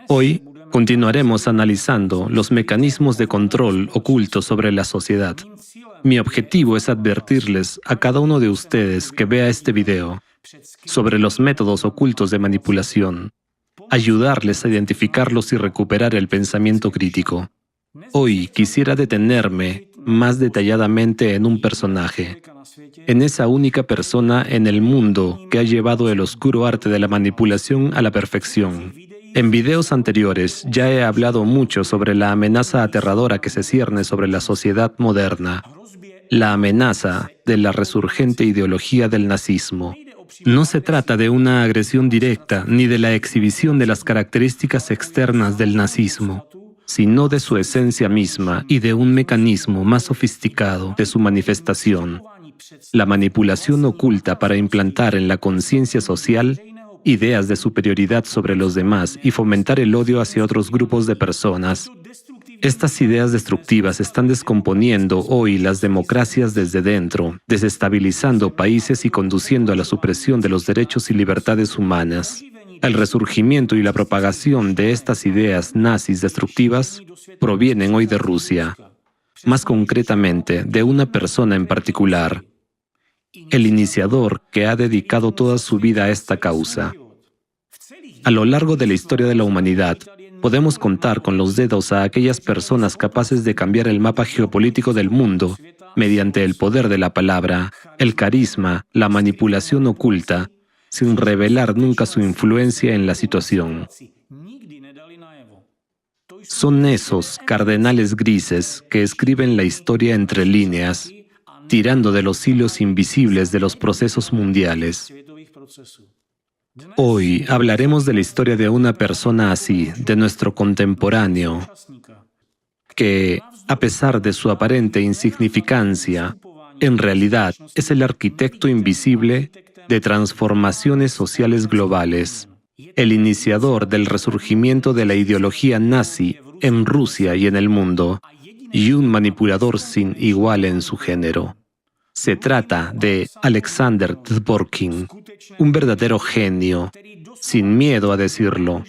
Hoy continuaremos analizando los mecanismos de control ocultos sobre la sociedad. Mi objetivo es advertirles a cada uno de ustedes que vea este video sobre los métodos ocultos de manipulación, ayudarles a identificarlos y recuperar el pensamiento crítico. Hoy quisiera detenerme más detalladamente en un personaje, en esa única persona en el mundo que ha llevado el oscuro arte de la manipulación a la perfección. En videos anteriores ya he hablado mucho sobre la amenaza aterradora que se cierne sobre la sociedad moderna, la amenaza de la resurgente ideología del nazismo. No se trata de una agresión directa ni de la exhibición de las características externas del nazismo, sino de su esencia misma y de un mecanismo más sofisticado de su manifestación, la manipulación oculta para implantar en la conciencia social ideas de superioridad sobre los demás y fomentar el odio hacia otros grupos de personas. Estas ideas destructivas están descomponiendo hoy las democracias desde dentro, desestabilizando países y conduciendo a la supresión de los derechos y libertades humanas. El resurgimiento y la propagación de estas ideas nazis destructivas provienen hoy de Rusia, más concretamente de una persona en particular, el iniciador que ha dedicado toda su vida a esta causa. A lo largo de la historia de la humanidad, podemos contar con los dedos a aquellas personas capaces de cambiar el mapa geopolítico del mundo mediante el poder de la palabra, el carisma, la manipulación oculta, sin revelar nunca su influencia en la situación. Son esos cardenales grises que escriben la historia entre líneas, tirando de los hilos invisibles de los procesos mundiales. Hoy hablaremos de la historia de una persona así, de nuestro contemporáneo, que, a pesar de su aparente insignificancia, en realidad es el arquitecto invisible de transformaciones sociales globales, el iniciador del resurgimiento de la ideología nazi en Rusia y en el mundo, y un manipulador sin igual en su género. Se trata de Alexander Dworkin, un verdadero genio, sin miedo a decirlo,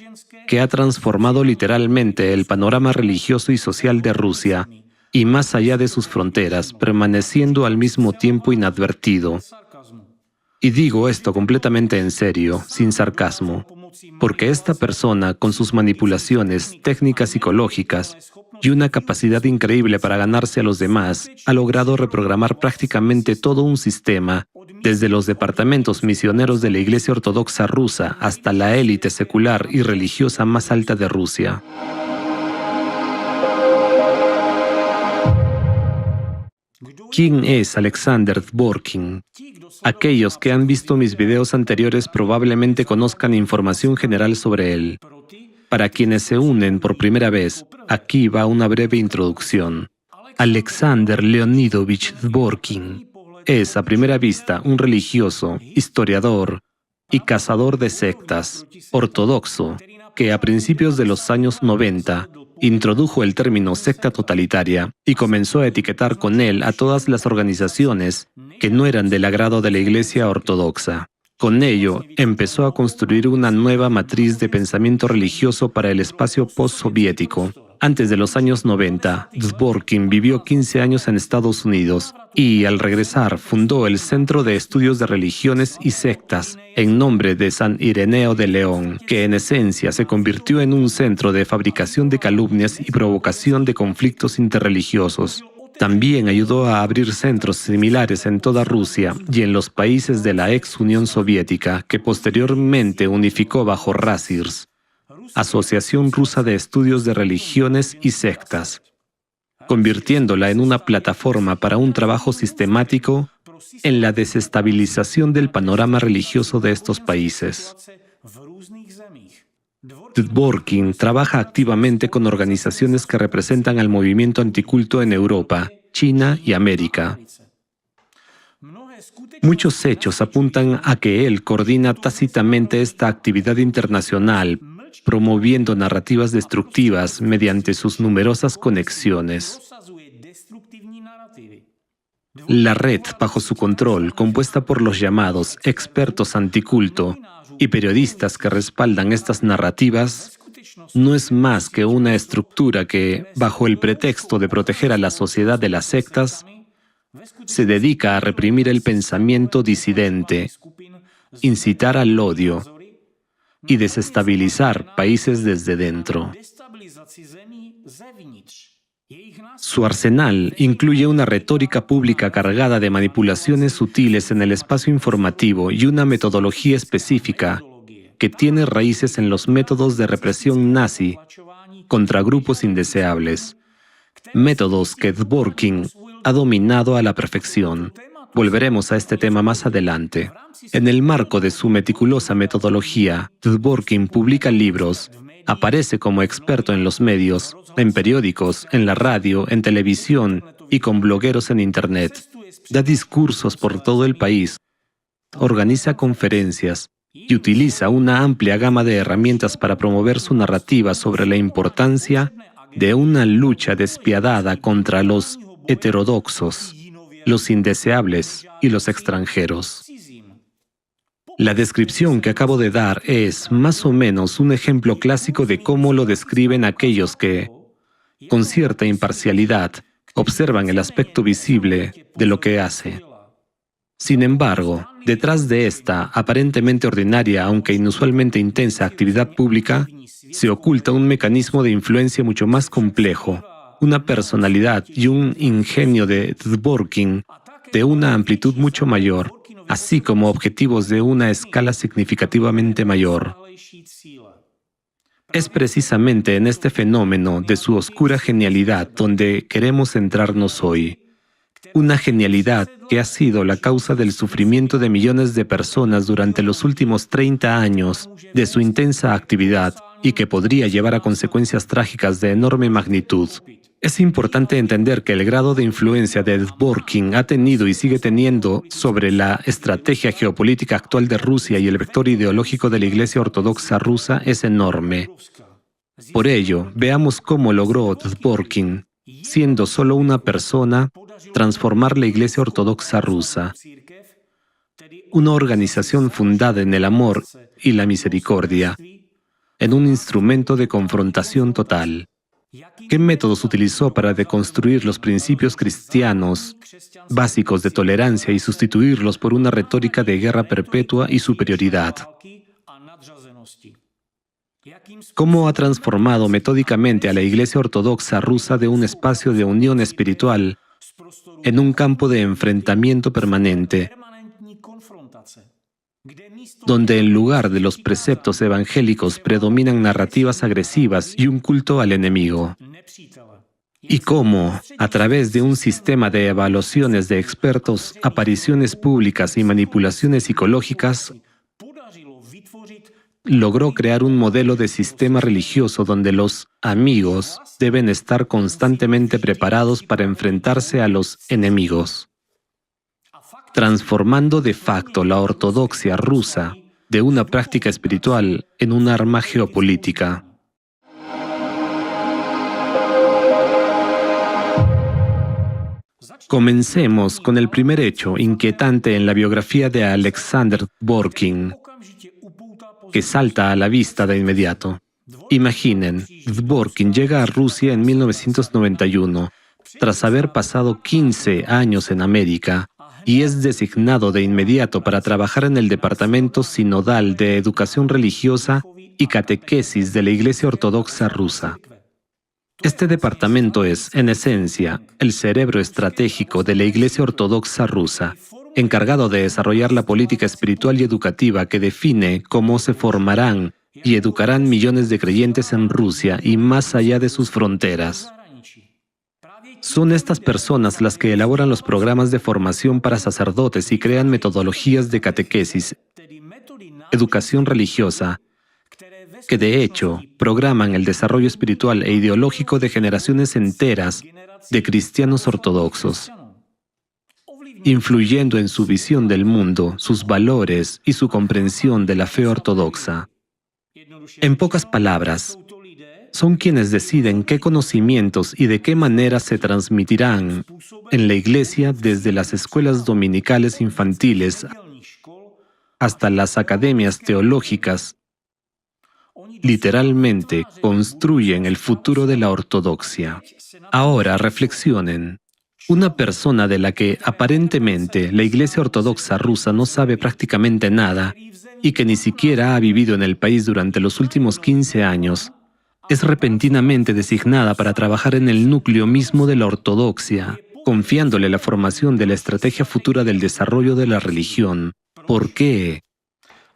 que ha transformado literalmente el panorama religioso y social de Rusia, y más allá de sus fronteras, permaneciendo al mismo tiempo inadvertido. Y digo esto completamente en serio, sin sarcasmo, porque esta persona, con sus manipulaciones, técnicas psicológicas y una capacidad increíble para ganarse a los demás, ha logrado reprogramar prácticamente todo un sistema, desde los departamentos misioneros de la Iglesia Ortodoxa rusa hasta la élite secular y religiosa más alta de Rusia. ¿Quién es Alexander Dworkin? Aquellos que han visto mis videos anteriores probablemente conozcan información general sobre él. Para quienes se unen por primera vez, aquí va una breve introducción. Alexander Leonidovich Dworkin es, a primera vista, un religioso, historiador y cazador de sectas, ortodoxo, que a principios de los años 90 introdujo el término secta totalitaria y comenzó a etiquetar con él a todas las organizaciones que no eran del agrado de la Iglesia Ortodoxa. Con ello, empezó a construir una nueva matriz de pensamiento religioso para el espacio postsoviético. Antes de los años 90, Dworkin vivió 15 años en Estados Unidos y, al regresar, fundó el Centro de Estudios de Religiones y Sectas, en nombre de San Ireneo de León, que en esencia se convirtió en un centro de fabricación de calumnias y provocación de conflictos interreligiosos. También ayudó a abrir centros similares en toda Rusia y en los países de la ex Unión Soviética, que posteriormente unificó bajo RASIRS, Asociación Rusa de Estudios de Religiones y Sectas, convirtiéndola en una plataforma para un trabajo sistemático en la desestabilización del panorama religioso de estos países. Dworkin trabaja activamente con organizaciones que representan al movimiento anticulto en Europa, China y América. Muchos hechos apuntan a que él coordina tácitamente esta actividad internacional, promoviendo narrativas destructivas mediante sus numerosas conexiones. La red bajo su control, compuesta por los llamados expertos anticulto y periodistas que respaldan estas narrativas, no es más que una estructura que, bajo el pretexto de proteger a la sociedad de las sectas, se dedica a reprimir el pensamiento disidente, incitar al odio y desestabilizar países desde dentro. Su arsenal incluye una retórica pública cargada de manipulaciones sutiles en el espacio informativo y una metodología específica que tiene raíces en los métodos de represión nazi contra grupos indeseables, métodos que Dworkin ha dominado a la perfección. Volveremos a este tema más adelante. En el marco de su meticulosa metodología, Dworkin publica libros, aparece como experto en los medios, en periódicos, en la radio, en televisión y con blogueros en Internet. Da discursos por todo el país, organiza conferencias y utiliza una amplia gama de herramientas para promover su narrativa sobre la importancia de una lucha despiadada contra los heterodoxos, los indeseables y los extranjeros. La descripción que acabo de dar es, más o menos, un ejemplo clásico de cómo lo describen aquellos que, con cierta imparcialidad, observan el aspecto visible de lo que hace. Sin embargo, detrás de esta aparentemente ordinaria, aunque inusualmente intensa actividad pública, se oculta un mecanismo de influencia mucho más complejo, una personalidad y un ingenio de Dworkin de una amplitud mucho mayor, así como objetivos de una escala significativamente mayor. Es precisamente en este fenómeno de su oscura genialidad donde queremos centrarnos hoy. Una genialidad que ha sido la causa del sufrimiento de millones de personas durante los últimos 30 años de su intensa actividad y que podría llevar a consecuencias trágicas de enorme magnitud. Es importante entender que el grado de influencia de Dworkin ha tenido y sigue teniendo sobre la estrategia geopolítica actual de Rusia y el vector ideológico de la Iglesia Ortodoxa rusa es enorme. Por ello, veamos cómo logró Dworkin, siendo solo una persona, transformar la Iglesia Ortodoxa rusa, una organización fundada en el amor y la misericordia, en un instrumento de confrontación total. ¿Qué métodos utilizó para deconstruir los principios cristianos básicos de tolerancia y sustituirlos por una retórica de guerra perpetua y superioridad? ¿Cómo ha transformado metódicamente a la Iglesia Ortodoxa rusa de un espacio de unión espiritual en un campo de enfrentamiento permanente, donde en lugar de los preceptos evangélicos predominan narrativas agresivas y un culto al enemigo? Y cómo, a través de un sistema de evaluaciones de expertos, apariciones públicas y manipulaciones psicológicas, logró crear un modelo de sistema religioso donde los amigos deben estar constantemente preparados para enfrentarse a los enemigos, transformando de facto la ortodoxia rusa de una práctica espiritual en un arma geopolítica. Comencemos con el primer hecho inquietante en la biografía de Alexander Dworkin, que salta a la vista de inmediato. Imaginen, Dworkin llega a Rusia en 1991, tras haber pasado 15 años en América, y es designado de inmediato para trabajar en el Departamento Sinodal de Educación Religiosa y Catequesis de la Iglesia Ortodoxa rusa. Este departamento es, en esencia, el cerebro estratégico de la Iglesia Ortodoxa rusa, encargado de desarrollar la política espiritual y educativa que define cómo se formarán y educarán millones de creyentes en Rusia y más allá de sus fronteras. Son estas personas las que elaboran los programas de formación para sacerdotes y crean metodologías de catequesis, educación religiosa, que de hecho programan el desarrollo espiritual e ideológico de generaciones enteras de cristianos ortodoxos, influyendo en su visión del mundo, sus valores y su comprensión de la fe ortodoxa. En pocas palabras, son quienes deciden qué conocimientos y de qué manera se transmitirán en la Iglesia desde las escuelas dominicales infantiles hasta las academias teológicas. literalmente construyen el futuro de la ortodoxia. Ahora reflexionen. Una persona de la que aparentemente la Iglesia Ortodoxa rusa no sabe prácticamente nada y que ni siquiera ha vivido en el país durante los últimos 15 años, es repentinamente designada para trabajar en el núcleo mismo de la ortodoxia, confiándole la formación de la estrategia futura del desarrollo de la religión. ¿Por qué?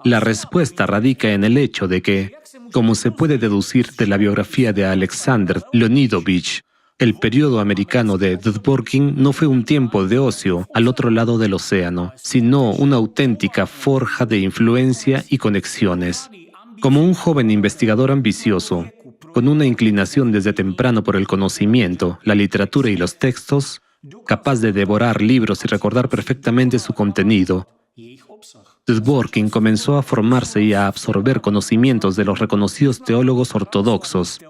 La respuesta radica en el hecho de que, como se puede deducir de la biografía de Alexander Leonidovich, el periodo americano de Dworkin no fue un tiempo de ocio al otro lado del océano, sino una auténtica forja de influencia y conexiones. Como un joven investigador ambicioso, con una inclinación desde temprano por el conocimiento, la literatura y los textos, capaz de devorar libros y recordar perfectamente su contenido, Dworkin comenzó a formarse y a absorber conocimientos de los reconocidos teólogos ortodoxos,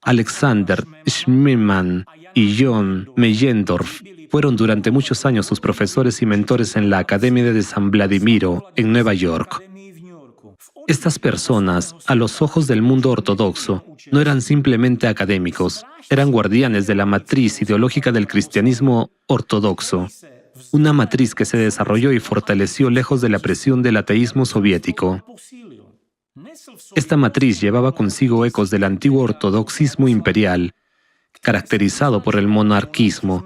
Alexander Schmemann y John Meyendorff. Fueron durante muchos años sus profesores y mentores en la Academia de San Vladimiro, en Nueva York. Estas personas, a los ojos del mundo ortodoxo, no eran simplemente académicos, eran guardianes de la matriz ideológica del cristianismo ortodoxo, una matriz que se desarrolló y fortaleció lejos de la presión del ateísmo soviético. Esta matriz llevaba consigo ecos del antiguo ortodoxismo imperial, caracterizado por el monarquismo,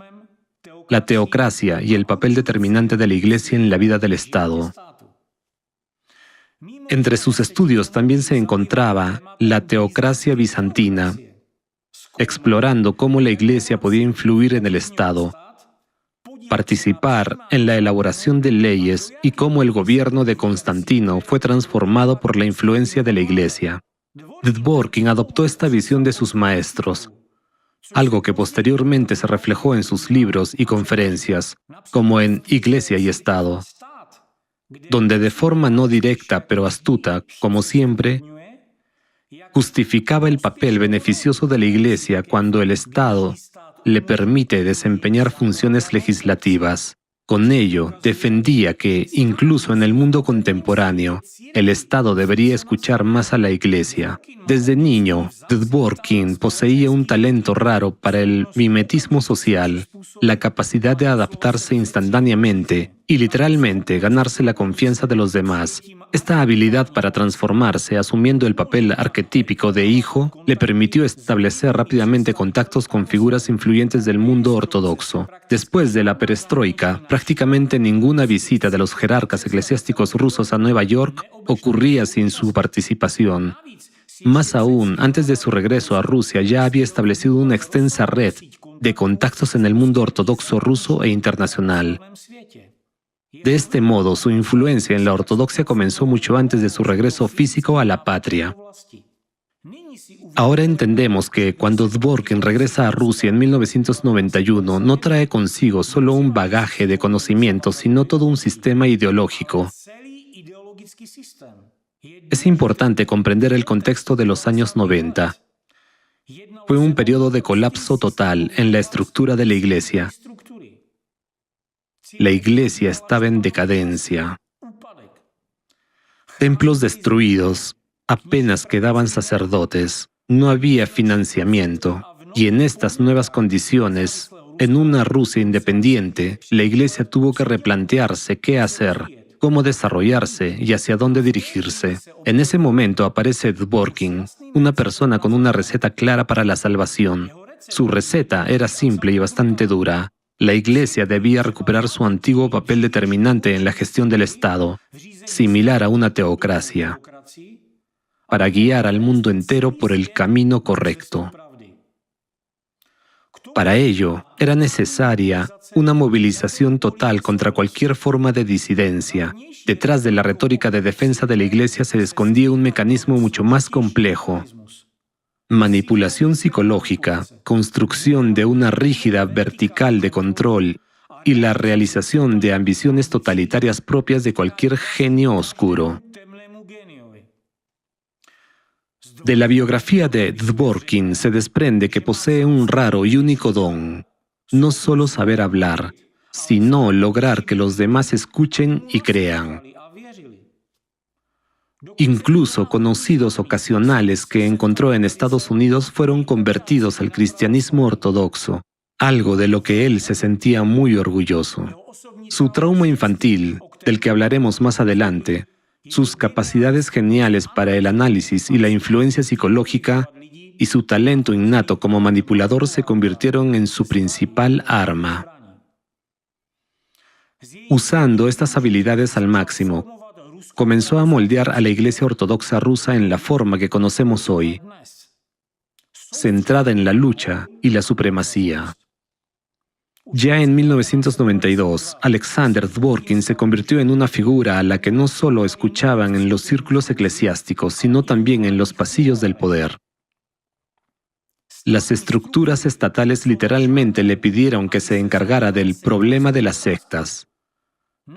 la teocracia y el papel determinante de la Iglesia en la vida del Estado. Entre sus estudios también se encontraba la teocracia bizantina, explorando cómo la Iglesia podía influir en el Estado, participar en la elaboración de leyes y cómo el gobierno de Constantino fue transformado por la influencia de la Iglesia. Dworkin adoptó esta visión de sus maestros, algo que posteriormente se reflejó en sus libros y conferencias, como en Iglesia y Estado, donde de forma no directa pero astuta, como siempre, justificaba el papel beneficioso de la Iglesia cuando el Estado le permite desempeñar funciones legislativas. Con ello, defendía que, incluso en el mundo contemporáneo, el Estado debería escuchar más a la Iglesia. Desde niño, Dworkin poseía un talento raro para el mimetismo social, la capacidad de adaptarse instantáneamente y literalmente ganarse la confianza de los demás. Esta habilidad para transformarse asumiendo el papel arquetípico de hijo le permitió establecer rápidamente contactos con figuras influyentes del mundo ortodoxo. Después de la perestroika, prácticamente ninguna visita de los jerarcas eclesiásticos rusos a Nueva York ocurría sin su participación. Más aún, antes de su regreso a Rusia ya había establecido una extensa red de contactos en el mundo ortodoxo ruso e internacional. De este modo, su influencia en la ortodoxia comenzó mucho antes de su regreso físico a la patria. Ahora entendemos que cuando Dworkin regresa a Rusia en 1991, no trae consigo solo un bagaje de conocimientos, sino todo un sistema ideológico. Es importante comprender el contexto de los años 90. Fue un periodo de colapso total en la estructura de la Iglesia. La Iglesia estaba en decadencia. Templos destruidos, apenas quedaban sacerdotes, no había financiamiento. Y en estas nuevas condiciones, en una Rusia independiente, la Iglesia tuvo que replantearse qué hacer, cómo desarrollarse y hacia dónde dirigirse. En ese momento aparece Dworkin, una persona con una receta clara para la salvación. Su receta era simple y bastante dura. La Iglesia debía recuperar su antiguo papel determinante en la gestión del Estado, similar a una teocracia, para guiar al mundo entero por el camino correcto. Para ello, era necesaria una movilización total contra cualquier forma de disidencia. Detrás de la retórica de defensa de la Iglesia se escondía un mecanismo mucho más complejo. Manipulación psicológica, construcción de una rígida vertical de control y la realización de ambiciones totalitarias propias de cualquier genio oscuro. De la biografía de Dworkin se desprende que posee un raro y único don, no solo saber hablar, sino lograr que los demás escuchen y crean. Incluso conocidos ocasionales que encontró en Estados Unidos fueron convertidos al cristianismo ortodoxo, algo de lo que él se sentía muy orgulloso. Su trauma infantil, del que hablaremos más adelante, sus capacidades geniales para el análisis y la influencia psicológica, y su talento innato como manipulador se convirtieron en su principal arma. Usando estas habilidades al máximo, comenzó a moldear a la Iglesia Ortodoxa rusa en la forma que conocemos hoy, centrada en la lucha y la supremacía. Ya en 1992, Alexander Dworkin se convirtió en una figura a la que no solo escuchaban en los círculos eclesiásticos, sino también en los pasillos del poder. Las estructuras estatales literalmente le pidieron que se encargara del problema de las sectas.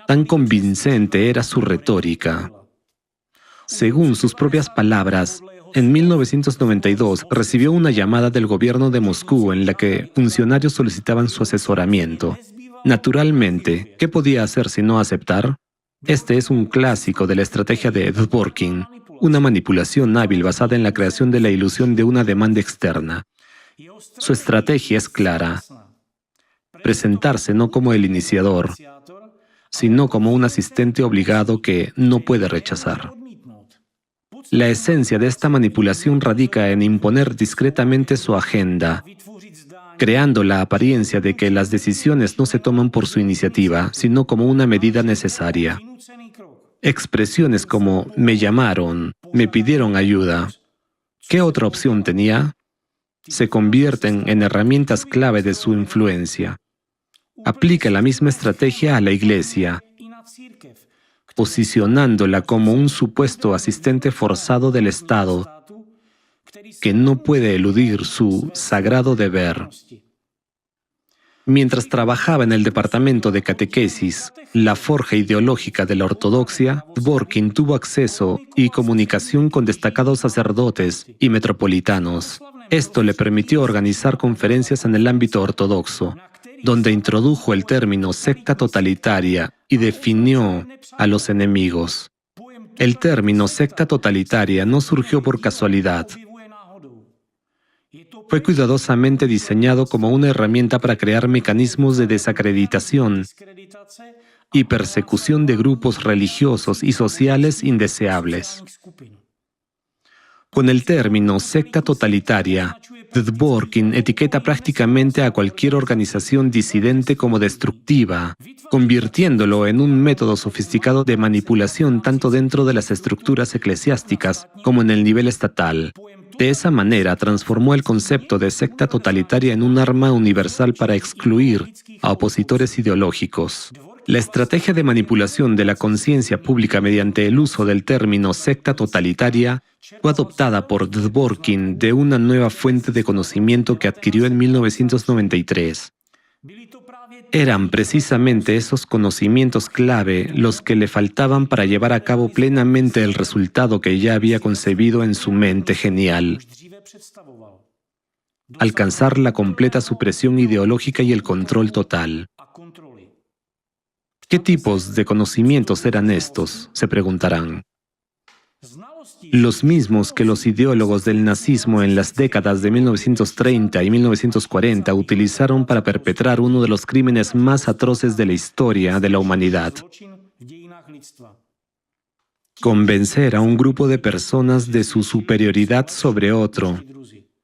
Tan convincente era su retórica. Según sus propias palabras, en 1992 recibió una llamada del gobierno de Moscú en la que funcionarios solicitaban su asesoramiento. Naturalmente, ¿qué podía hacer si no aceptar? Este es un clásico de la estrategia de Dworkin, una manipulación hábil basada en la creación de la ilusión de una demanda externa. Su estrategia es clara: presentarse no como el iniciador, sino como un asistente obligado que no puede rechazar. La esencia de esta manipulación radica en imponer discretamente su agenda, creando la apariencia de que las decisiones no se toman por su iniciativa, sino como una medida necesaria. Expresiones como «me llamaron», «me pidieron ayuda», ¿qué otra opción tenía?, se convierten en herramientas clave de su influencia. Aplica la misma estrategia a la Iglesia, posicionándola como un supuesto asistente forzado del Estado que no puede eludir su sagrado deber. Mientras trabajaba en el departamento de catequesis, la forja ideológica de la ortodoxia, Dworkin tuvo acceso y comunicación con destacados sacerdotes y metropolitanos. Esto le permitió organizar conferencias en el ámbito ortodoxo, donde introdujo el término secta totalitaria y definió a los enemigos. El término secta totalitaria no surgió por casualidad. Fue cuidadosamente diseñado como una herramienta para crear mecanismos de desacreditación y persecución de grupos religiosos y sociales indeseables. Con el término secta totalitaria, Dworkin etiqueta prácticamente a cualquier organización disidente como destructiva, convirtiéndolo en un método sofisticado de manipulación tanto dentro de las estructuras eclesiásticas como en el nivel estatal. De esa manera transformó el concepto de secta totalitaria en un arma universal para excluir a opositores ideológicos. La estrategia de manipulación de la conciencia pública mediante el uso del término secta totalitaria fue adoptada por Dworkin de una nueva fuente de conocimiento que adquirió en 1993. Eran precisamente esos conocimientos clave los que le faltaban para llevar a cabo plenamente el resultado que ya había concebido en su mente genial: alcanzar la completa supresión ideológica y el control total. ¿Qué tipos de conocimientos eran estos?, se preguntarán. Los mismos que los ideólogos del nazismo en las décadas de 1930 y 1940 utilizaron para perpetrar uno de los crímenes más atroces de la historia de la humanidad: convencer a un grupo de personas de su superioridad sobre otro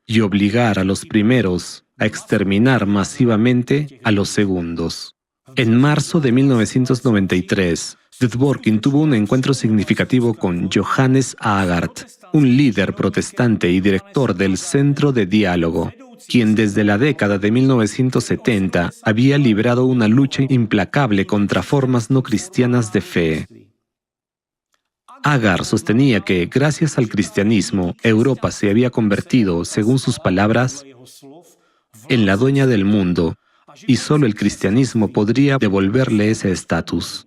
y obligar a los primeros a exterminar masivamente a los segundos. En marzo de 1993, Dworkin tuvo un encuentro significativo con Johannes Aagaard, un líder protestante y director del Centro de Diálogo, quien desde la década de 1970 había librado una lucha implacable contra formas no cristianas de fe. Aagaard sostenía que, gracias al cristianismo, Europa se había convertido, según sus palabras, en la dueña del mundo, y solo el cristianismo podría devolverle ese estatus.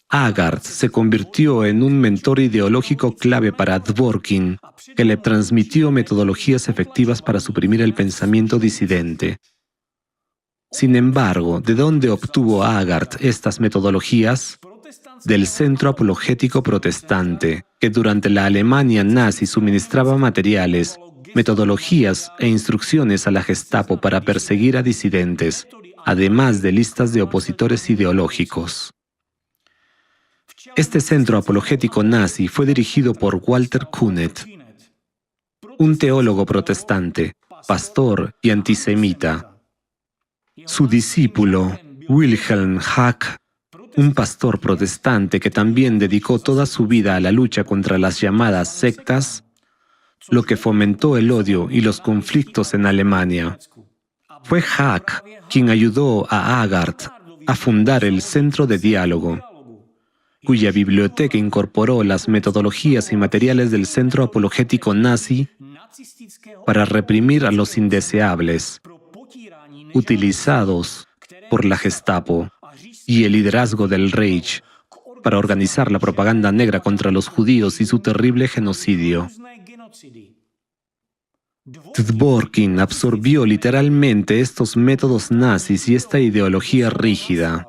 Aagaard se convirtió en un mentor ideológico clave para Dworkin, que le transmitió metodologías efectivas para suprimir el pensamiento disidente. Sin embargo, ¿de dónde obtuvo Aagaard estas metodologías? del Centro Apologético Protestante, que durante la Alemania nazi suministraba materiales, metodologías e instrucciones a la Gestapo para perseguir a disidentes, además de listas de opositores ideológicos. Este centro apologético nazi fue dirigido por Walter Künneth, un teólogo protestante, pastor y antisemita. Su discípulo, Wilhelm Hack, un pastor protestante que también dedicó toda su vida a la lucha contra las llamadas sectas, lo que fomentó el odio y los conflictos en Alemania. Fue Hack quien ayudó a Aagaard a fundar el Centro de Diálogo, cuya biblioteca incorporó las metodologías y materiales del centro apologético nazi para reprimir a los indeseables, utilizados por la Gestapo y el liderazgo del Reich para organizar la propaganda negra contra los judíos y su terrible genocidio. Dworkin absorbió literalmente estos métodos nazis y esta ideología rígida.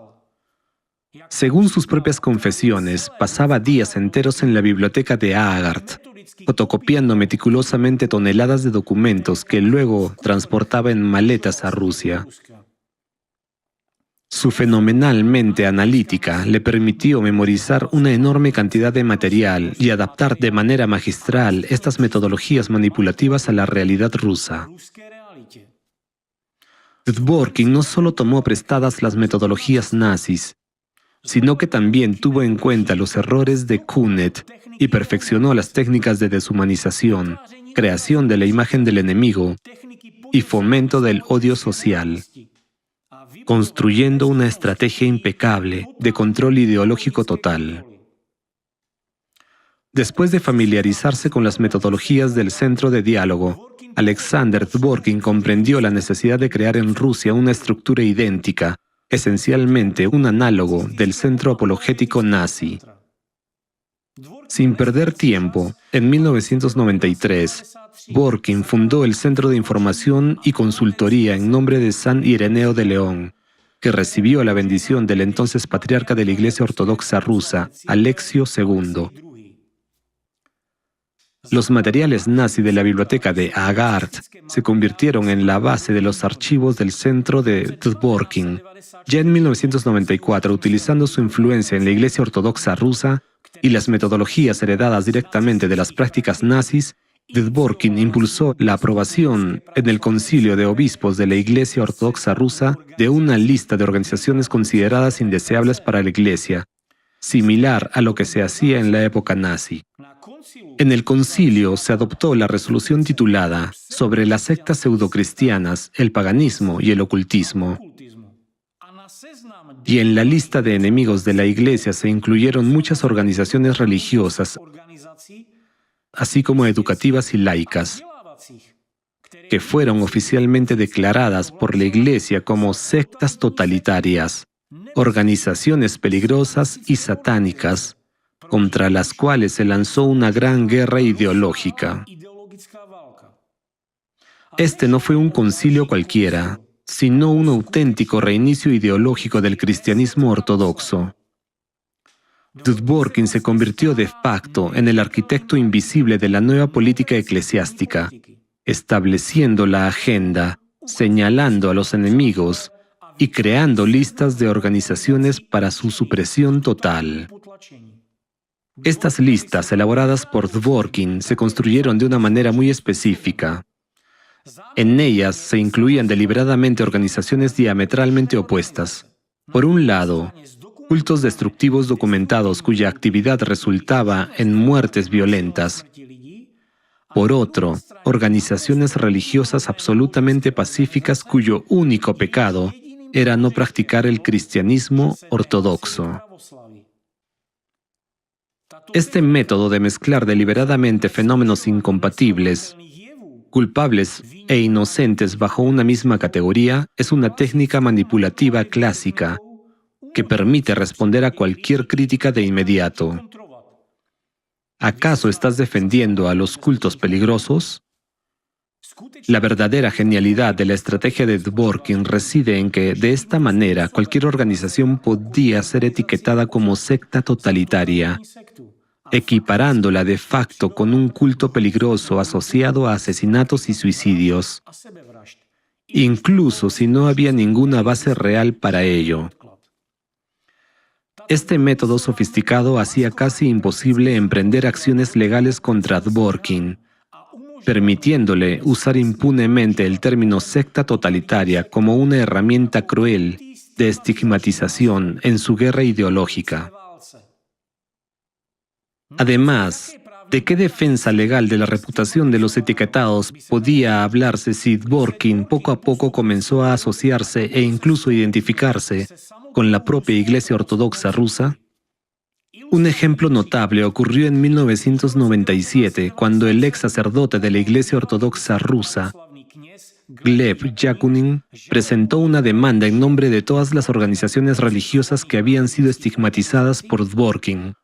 Según sus propias confesiones, pasaba días enteros en la biblioteca de Aagaard, fotocopiando meticulosamente toneladas de documentos que luego transportaba en maletas a Rusia. Su fenomenalmente analítica le permitió memorizar una enorme cantidad de material y adaptar de manera magistral estas metodologías manipulativas a la realidad rusa. Dworkin no solo tomó prestadas las metodologías nazis, sino que también tuvo en cuenta los errores de Künneth y perfeccionó las técnicas de deshumanización, creación de la imagen del enemigo y fomento del odio social, construyendo una estrategia impecable de control ideológico total. Después de familiarizarse con las metodologías del Centro de Diálogo, Alexander Dworkin comprendió la necesidad de crear en Rusia una estructura idéntica, esencialmente un análogo del Centro Apologético nazi. Sin perder tiempo, en 1993, Dworkin fundó el Centro de Información y Consultoría en nombre de San Ireneo de León, que recibió la bendición del entonces patriarca de la Iglesia Ortodoxa rusa, Alexio II. Los materiales nazi de la biblioteca de Aagaard se convirtieron en la base de los archivos del centro de Dworkin. Ya en 1994, utilizando su influencia en la Iglesia Ortodoxa rusa y las metodologías heredadas directamente de las prácticas nazis, Dworkin impulsó la aprobación en el Concilio de Obispos de la Iglesia Ortodoxa rusa de una lista de organizaciones consideradas indeseables para la Iglesia, similar a lo que se hacía en la época nazi. En el concilio se adoptó la resolución titulada sobre las sectas pseudocristianas, el paganismo y el ocultismo. Y en la lista de enemigos de la Iglesia se incluyeron muchas organizaciones religiosas, así como educativas y laicas, que fueron oficialmente declaradas por la Iglesia como sectas totalitarias, organizaciones peligrosas y satánicas, contra las cuales se lanzó una gran guerra ideológica. Este no fue un concilio cualquiera, sino un auténtico reinicio ideológico del cristianismo ortodoxo. Dworkin se convirtió de facto en el arquitecto invisible de la nueva política eclesiástica, estableciendo la agenda, señalando a los enemigos y creando listas de organizaciones para su supresión total. Estas listas, elaboradas por Dworkin, se construyeron de una manera muy específica. En ellas se incluían deliberadamente organizaciones diametralmente opuestas. Por un lado, cultos destructivos documentados cuya actividad resultaba en muertes violentas. Por otro, organizaciones religiosas absolutamente pacíficas cuyo único pecado era no practicar el cristianismo ortodoxo. Este método de mezclar deliberadamente fenómenos incompatibles, culpables e inocentes bajo una misma categoría es una técnica manipulativa clásica que permite responder a cualquier crítica de inmediato. ¿Acaso estás defendiendo a los cultos peligrosos? La verdadera genialidad de la estrategia de Dworkin reside en que, de esta manera, cualquier organización podía ser etiquetada como secta totalitaria, equiparándola de facto con un culto peligroso asociado a asesinatos y suicidios, incluso si no había ninguna base real para ello. Este método sofisticado hacía casi imposible emprender acciones legales contra Dworkin, permitiéndole usar impunemente el término secta totalitaria como una herramienta cruel de estigmatización en su guerra ideológica. Además, ¿de qué defensa legal de la reputación de los etiquetados podía hablarse si Dworkin poco a poco comenzó a asociarse e incluso identificarse con la propia Iglesia Ortodoxa rusa? Un ejemplo notable ocurrió en 1997, cuando el ex sacerdote de la Iglesia Ortodoxa rusa, Gleb Yakunin, presentó una demanda en nombre de todas las organizaciones religiosas que habían sido estigmatizadas por Dworkin.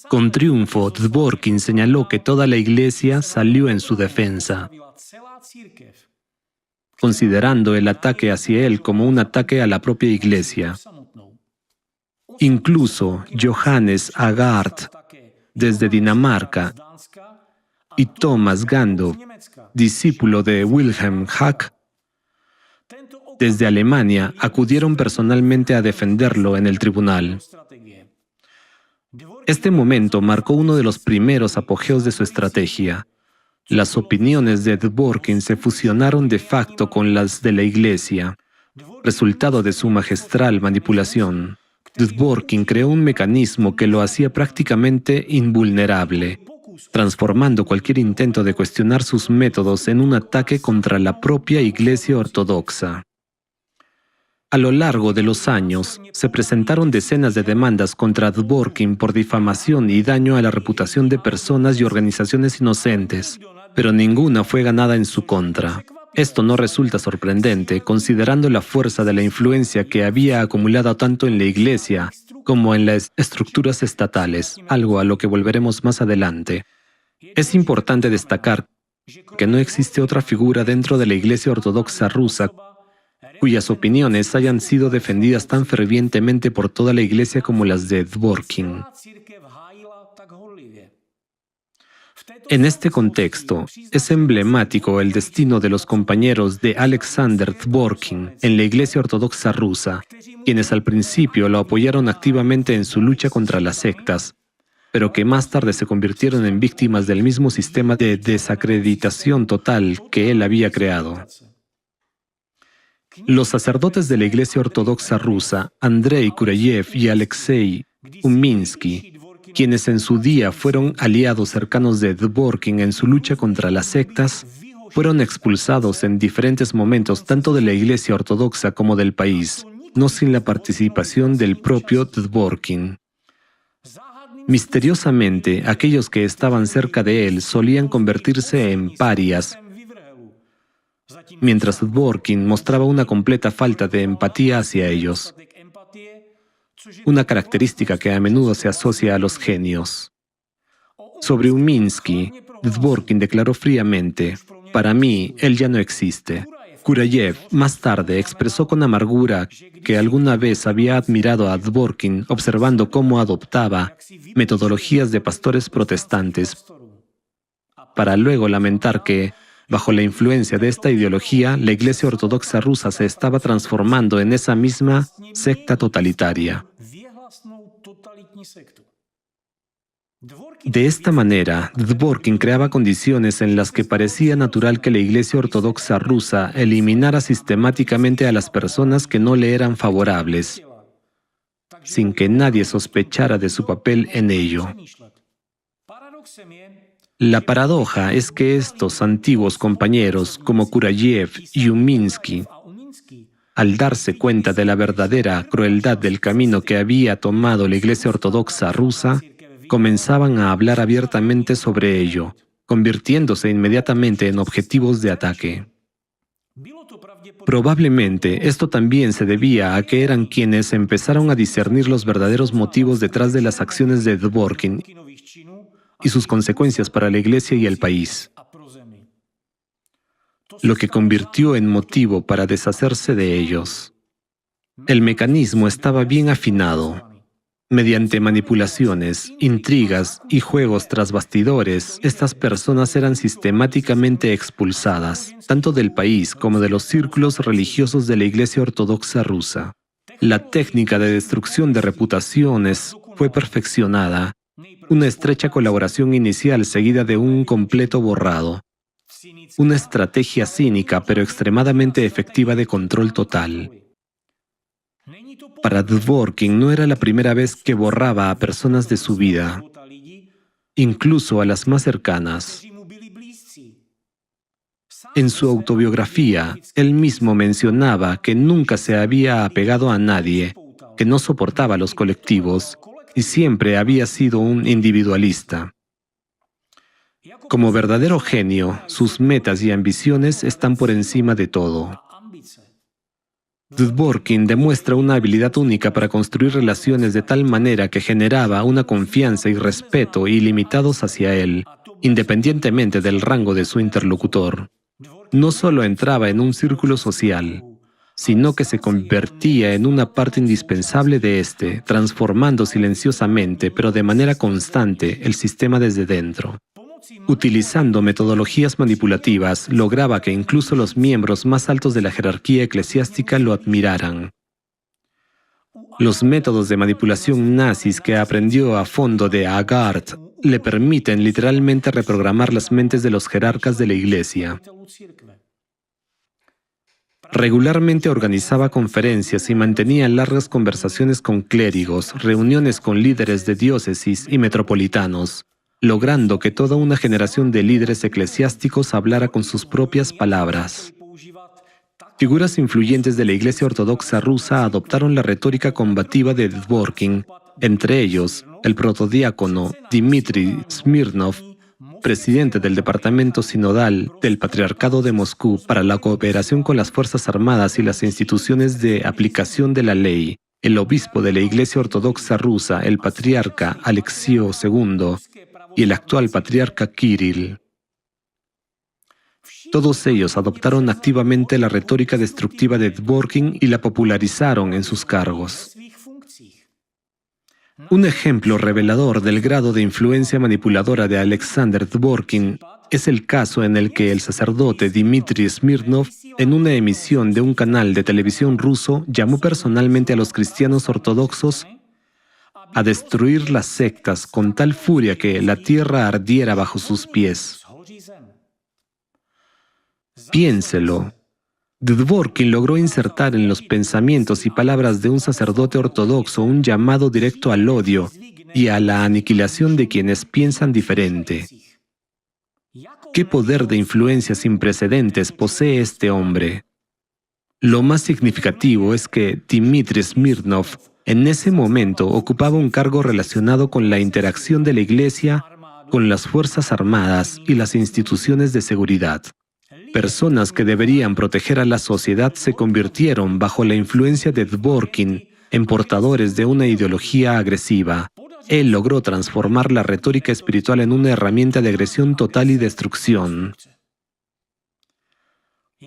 Con triunfo, Dworkin señaló que toda la Iglesia salió en su defensa, considerando el ataque hacia él como un ataque a la propia Iglesia. Incluso Johannes Agard, desde Dinamarca, y Thomas Gando, discípulo de Wilhelm Hack, desde Alemania, acudieron personalmente a defenderlo en el tribunal. Este momento marcó uno de los primeros apogeos de su estrategia. Las opiniones de Dworkin se fusionaron de facto con las de la Iglesia, resultado de su magistral manipulación. Dworkin creó un mecanismo que lo hacía prácticamente invulnerable, transformando cualquier intento de cuestionar sus métodos en un ataque contra la propia Iglesia Ortodoxa. A lo largo de los años, se presentaron decenas de demandas contra Dworkin por difamación y daño a la reputación de personas y organizaciones inocentes, pero ninguna fue ganada en su contra. Esto no resulta sorprendente, considerando la fuerza de la influencia que había acumulado tanto en la Iglesia como en las estructuras estatales, algo a lo que volveremos más adelante. Es importante destacar que no existe otra figura dentro de la Iglesia Ortodoxa rusa cuyas opiniones hayan sido defendidas tan fervientemente por toda la Iglesia como las de Dworkin. En este contexto, es emblemático el destino de los compañeros de Alexander Dworkin en la Iglesia Ortodoxa rusa, quienes al principio lo apoyaron activamente en su lucha contra las sectas, pero que más tarde se convirtieron en víctimas del mismo sistema de desacreditación total que él había creado. Los sacerdotes de la Iglesia Ortodoxa rusa, Andrei Kureyev y Alexei Uminsky, quienes en su día fueron aliados cercanos de Dworkin en su lucha contra las sectas, fueron expulsados en diferentes momentos tanto de la Iglesia Ortodoxa como del país, no sin la participación del propio Dworkin. Misteriosamente, aquellos que estaban cerca de él solían convertirse en parias, mientras Dworkin mostraba una completa falta de empatía hacia ellos, una característica que a menudo se asocia a los genios. Sobre Uminsky, Dworkin declaró fríamente: «Para mí, él ya no existe». Kureyev más tarde expresó con amargura que alguna vez había admirado a Dworkin observando cómo adoptaba metodologías de pastores protestantes, para luego lamentar que, bajo la influencia de esta ideología, la Iglesia Ortodoxa rusa se estaba transformando en esa misma secta totalitaria. De esta manera, Dworkin creaba condiciones en las que parecía natural que la Iglesia Ortodoxa rusa eliminara sistemáticamente a las personas que no le eran favorables, sin que nadie sospechara de su papel en ello. La paradoja es que estos antiguos compañeros, como Kureyev y Uminsky, al darse cuenta de la verdadera crueldad del camino que había tomado la Iglesia Ortodoxa rusa, comenzaban a hablar abiertamente sobre ello, convirtiéndose inmediatamente en objetivos de ataque. Probablemente esto también se debía a que eran quienes empezaron a discernir los verdaderos motivos detrás de las acciones de Dworkin y sus consecuencias para la Iglesia y el país. lo que convirtió en motivo para deshacerse de ellos. El mecanismo estaba bien afinado. Mediante manipulaciones, intrigas y juegos tras bastidores, estas personas eran sistemáticamente expulsadas, tanto del país como de los círculos religiosos de la Iglesia Ortodoxa rusa. La técnica de destrucción de reputaciones fue perfeccionada, una estrecha colaboración inicial seguida de un completo borrado. Una estrategia cínica pero extremadamente efectiva de control total. Para Dworkin no era la primera vez que borraba a personas de su vida, incluso a las más cercanas. En su autobiografía, él mismo mencionaba que nunca se había apegado a nadie, que no soportaba los colectivos y siempre había sido un individualista. Como verdadero genio, sus metas y ambiciones están por encima de todo. Dworkin demuestra una habilidad única para construir relaciones de tal manera que generaba una confianza y respeto ilimitados hacia él, independientemente del rango de su interlocutor. No solo entraba en un círculo social, sino que se convertía en una parte indispensable de éste, transformando silenciosamente, pero de manera constante, el sistema desde dentro. Utilizando metodologías manipulativas, lograba que incluso los miembros más altos de la jerarquía eclesiástica lo admiraran. Los métodos de manipulación nazis que aprendió a fondo de Agarth le permiten literalmente reprogramar las mentes de los jerarcas de la Iglesia. Regularmente organizaba conferencias y mantenía largas conversaciones con clérigos, reuniones con líderes de diócesis y metropolitanos, logrando que toda una generación de líderes eclesiásticos hablara con sus propias palabras. Figuras influyentes de la Iglesia Ortodoxa rusa adoptaron la retórica combativa de Dworkin, entre ellos el protodiácono Dmitri Smirnov, presidente del Departamento Sinodal del Patriarcado de Moscú para la cooperación con las Fuerzas Armadas y las instituciones de aplicación de la ley, el obispo de la Iglesia Ortodoxa rusa, el patriarca Alexio II, y el actual patriarca Kirill. Todos ellos adoptaron activamente la retórica destructiva de Dworkin y la popularizaron en sus cargos. Un ejemplo revelador del grado de influencia manipuladora de Alexander Dworkin es el caso en el que el sacerdote Dmitri Smirnov, en una emisión de un canal de televisión ruso, llamó personalmente a los cristianos ortodoxos a destruir las sectas con tal furia que la tierra ardiera bajo sus pies. Piénselo. Dworkin logró insertar en los pensamientos y palabras de un sacerdote ortodoxo un llamado directo al odio y a la aniquilación de quienes piensan diferente. ¿Qué poder de influencia sin precedentes posee este hombre? Lo más significativo es que Dmitri Smirnov en ese momento ocupaba un cargo relacionado con la interacción de la Iglesia con las Fuerzas Armadas y las instituciones de seguridad. Personas que deberían proteger a la sociedad se convirtieron, bajo la influencia de Dworkin, en portadores de una ideología agresiva. Él logró transformar la retórica espiritual en una herramienta de agresión total y destrucción.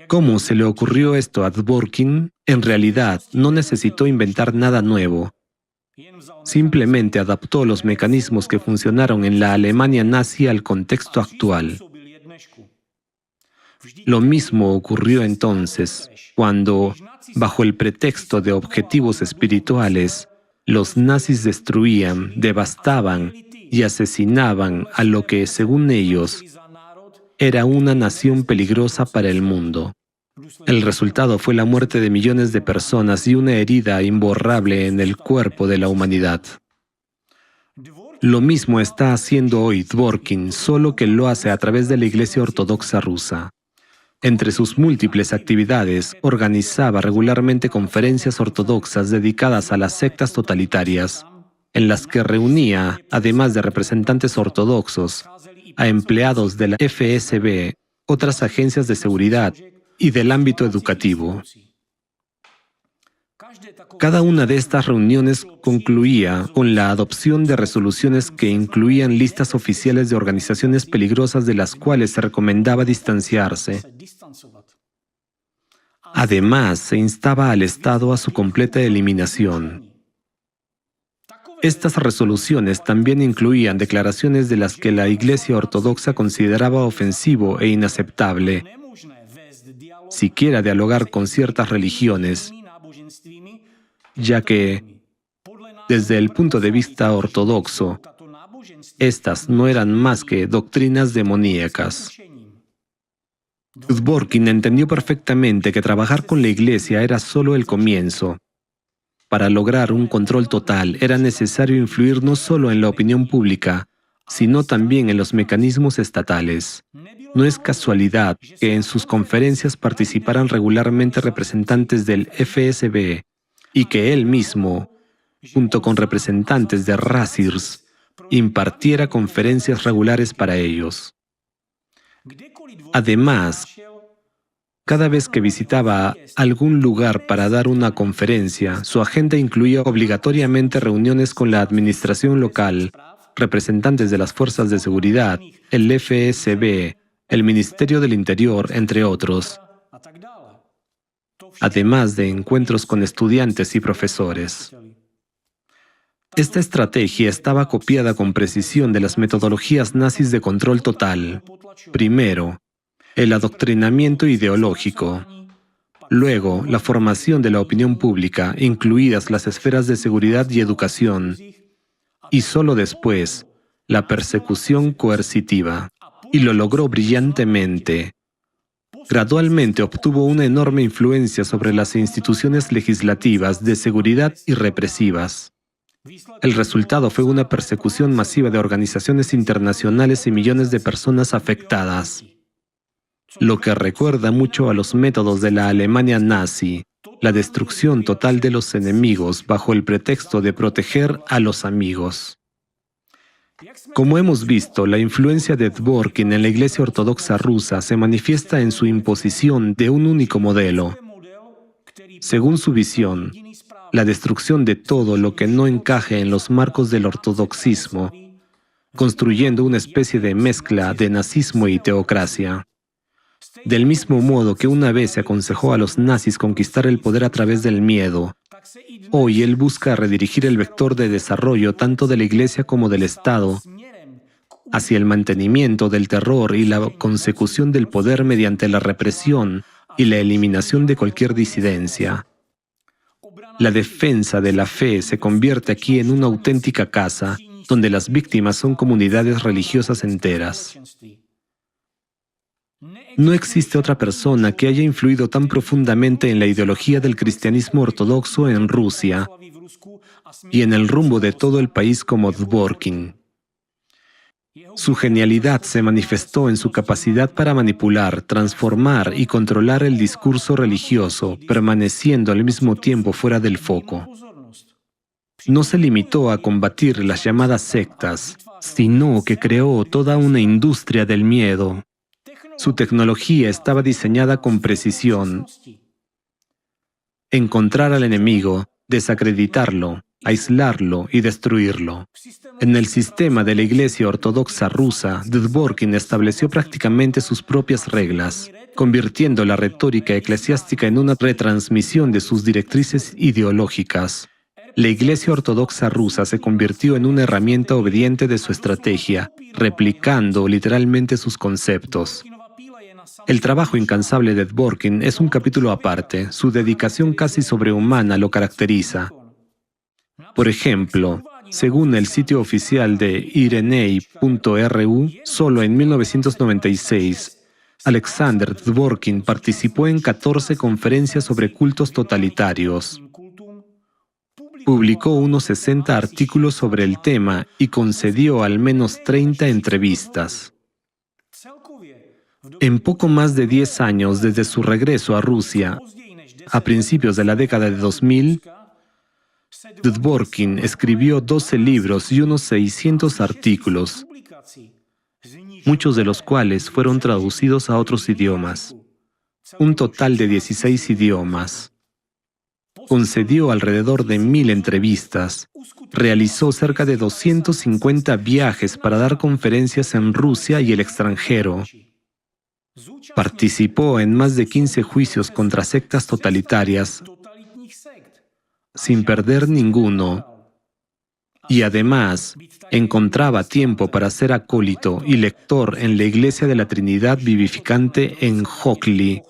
¿Cómo se le ocurrió esto a Dworkin? En realidad, no necesitó inventar nada nuevo. Simplemente adaptó los mecanismos que funcionaron en la Alemania nazi al contexto actual. Lo mismo ocurrió entonces, cuando, bajo el pretexto de objetivos espirituales, los nazis destruían, devastaban y asesinaban a lo que, según ellos, era una nación peligrosa para el mundo. El resultado fue la muerte de millones de personas y una herida imborrable en el cuerpo de la humanidad. Lo mismo está haciendo hoy Dworkin, solo que lo hace a través de la Iglesia Ortodoxa rusa. Entre sus múltiples actividades, organizaba regularmente conferencias ortodoxas dedicadas a las sectas totalitarias, en las que reunía, además de representantes ortodoxos, a empleados de la FSB, otras agencias de seguridad y del ámbito educativo. Cada una de estas reuniones concluía con la adopción de resoluciones que incluían listas oficiales de organizaciones peligrosas de las cuales se recomendaba distanciarse. Además, se instaba al Estado a su completa eliminación. Estas resoluciones también incluían declaraciones de las que la Iglesia Ortodoxa consideraba ofensivo e inaceptable, siquiera dialogar con ciertas religiones, ya que, desde el punto de vista ortodoxo, estas no eran más que doctrinas demoníacas. Dworkin entendió perfectamente que trabajar con la Iglesia era solo el comienzo. Para lograr un control total era necesario influir no solo en la opinión pública, sino también en los mecanismos estatales. No es casualidad que en sus conferencias participaran regularmente representantes del FSB y que él mismo, junto con representantes de Razirs, impartiera conferencias regulares para ellos. Además, cada vez que visitaba algún lugar para dar una conferencia, su agenda incluía obligatoriamente reuniones con la administración local, representantes de las fuerzas de seguridad, el FSB, el Ministerio del Interior, entre otros, además de encuentros con estudiantes y profesores. Esta estrategia estaba copiada con precisión de las metodologías nazis de control total. Primero, el adoctrinamiento ideológico. Luego, la formación de la opinión pública, incluidas las esferas de seguridad y educación. Y solo después, la persecución coercitiva. Y lo logró brillantemente. Gradualmente obtuvo una enorme influencia sobre las instituciones legislativas, de seguridad y represivas. El resultado fue una persecución masiva de organizaciones internacionales y millones de personas afectadas, lo que recuerda mucho a los métodos de la Alemania nazi, la destrucción total de los enemigos bajo el pretexto de proteger a los amigos. Como hemos visto, la influencia de Dworkin en la Iglesia Ortodoxa rusa se manifiesta en su imposición de un único modelo. Según su visión, la destrucción de todo lo que no encaje en los marcos del ortodoxismo, construyendo una especie de mezcla de nazismo y teocracia. Del mismo modo que una vez se aconsejó a los nazis conquistar el poder a través del miedo, hoy él busca redirigir el vector de desarrollo tanto de la Iglesia como del Estado hacia el mantenimiento del terror y la consecución del poder mediante la represión y la eliminación de cualquier disidencia. La defensa de la fe se convierte aquí en una auténtica casa, donde las víctimas son comunidades religiosas enteras. No existe otra persona que haya influido tan profundamente en la ideología del cristianismo ortodoxo en Rusia y en el rumbo de todo el país como Dworkin. Su genialidad se manifestó en su capacidad para manipular, transformar y controlar el discurso religioso, permaneciendo al mismo tiempo fuera del foco. No se limitó a combatir las llamadas sectas, sino que creó toda una industria del miedo. Su tecnología estaba diseñada con precisión. Encontrar al enemigo, desacreditarlo, aislarlo y destruirlo. En el sistema de la Iglesia Ortodoxa rusa, Dworkin estableció prácticamente sus propias reglas, convirtiendo la retórica eclesiástica en una retransmisión de sus directrices ideológicas. La Iglesia Ortodoxa rusa se convirtió en una herramienta obediente de su estrategia, replicando literalmente sus conceptos. El trabajo incansable de Dworkin es un capítulo aparte, su dedicación casi sobrehumana lo caracteriza. Por ejemplo, según el sitio oficial de Irenei.ru, solo en 1996, Alexander Dworkin participó en 14 conferencias sobre cultos totalitarios. Publicó unos 60 artículos sobre el tema y concedió al menos 30 entrevistas. En poco más de 10 años desde su regreso a Rusia, a principios de la década de 2000, Dworkin escribió 12 libros y unos 600 artículos, muchos de los cuales fueron traducidos a otros idiomas, un total de 16 idiomas. Concedió alrededor de 1000 entrevistas, realizó cerca de 250 viajes para dar conferencias en Rusia y el extranjero. Participó en más de 15 juicios contra sectas totalitarias sin perder ninguno, y además encontraba tiempo para ser acólito y lector en la Iglesia de la Trinidad Vivificante en Hockley.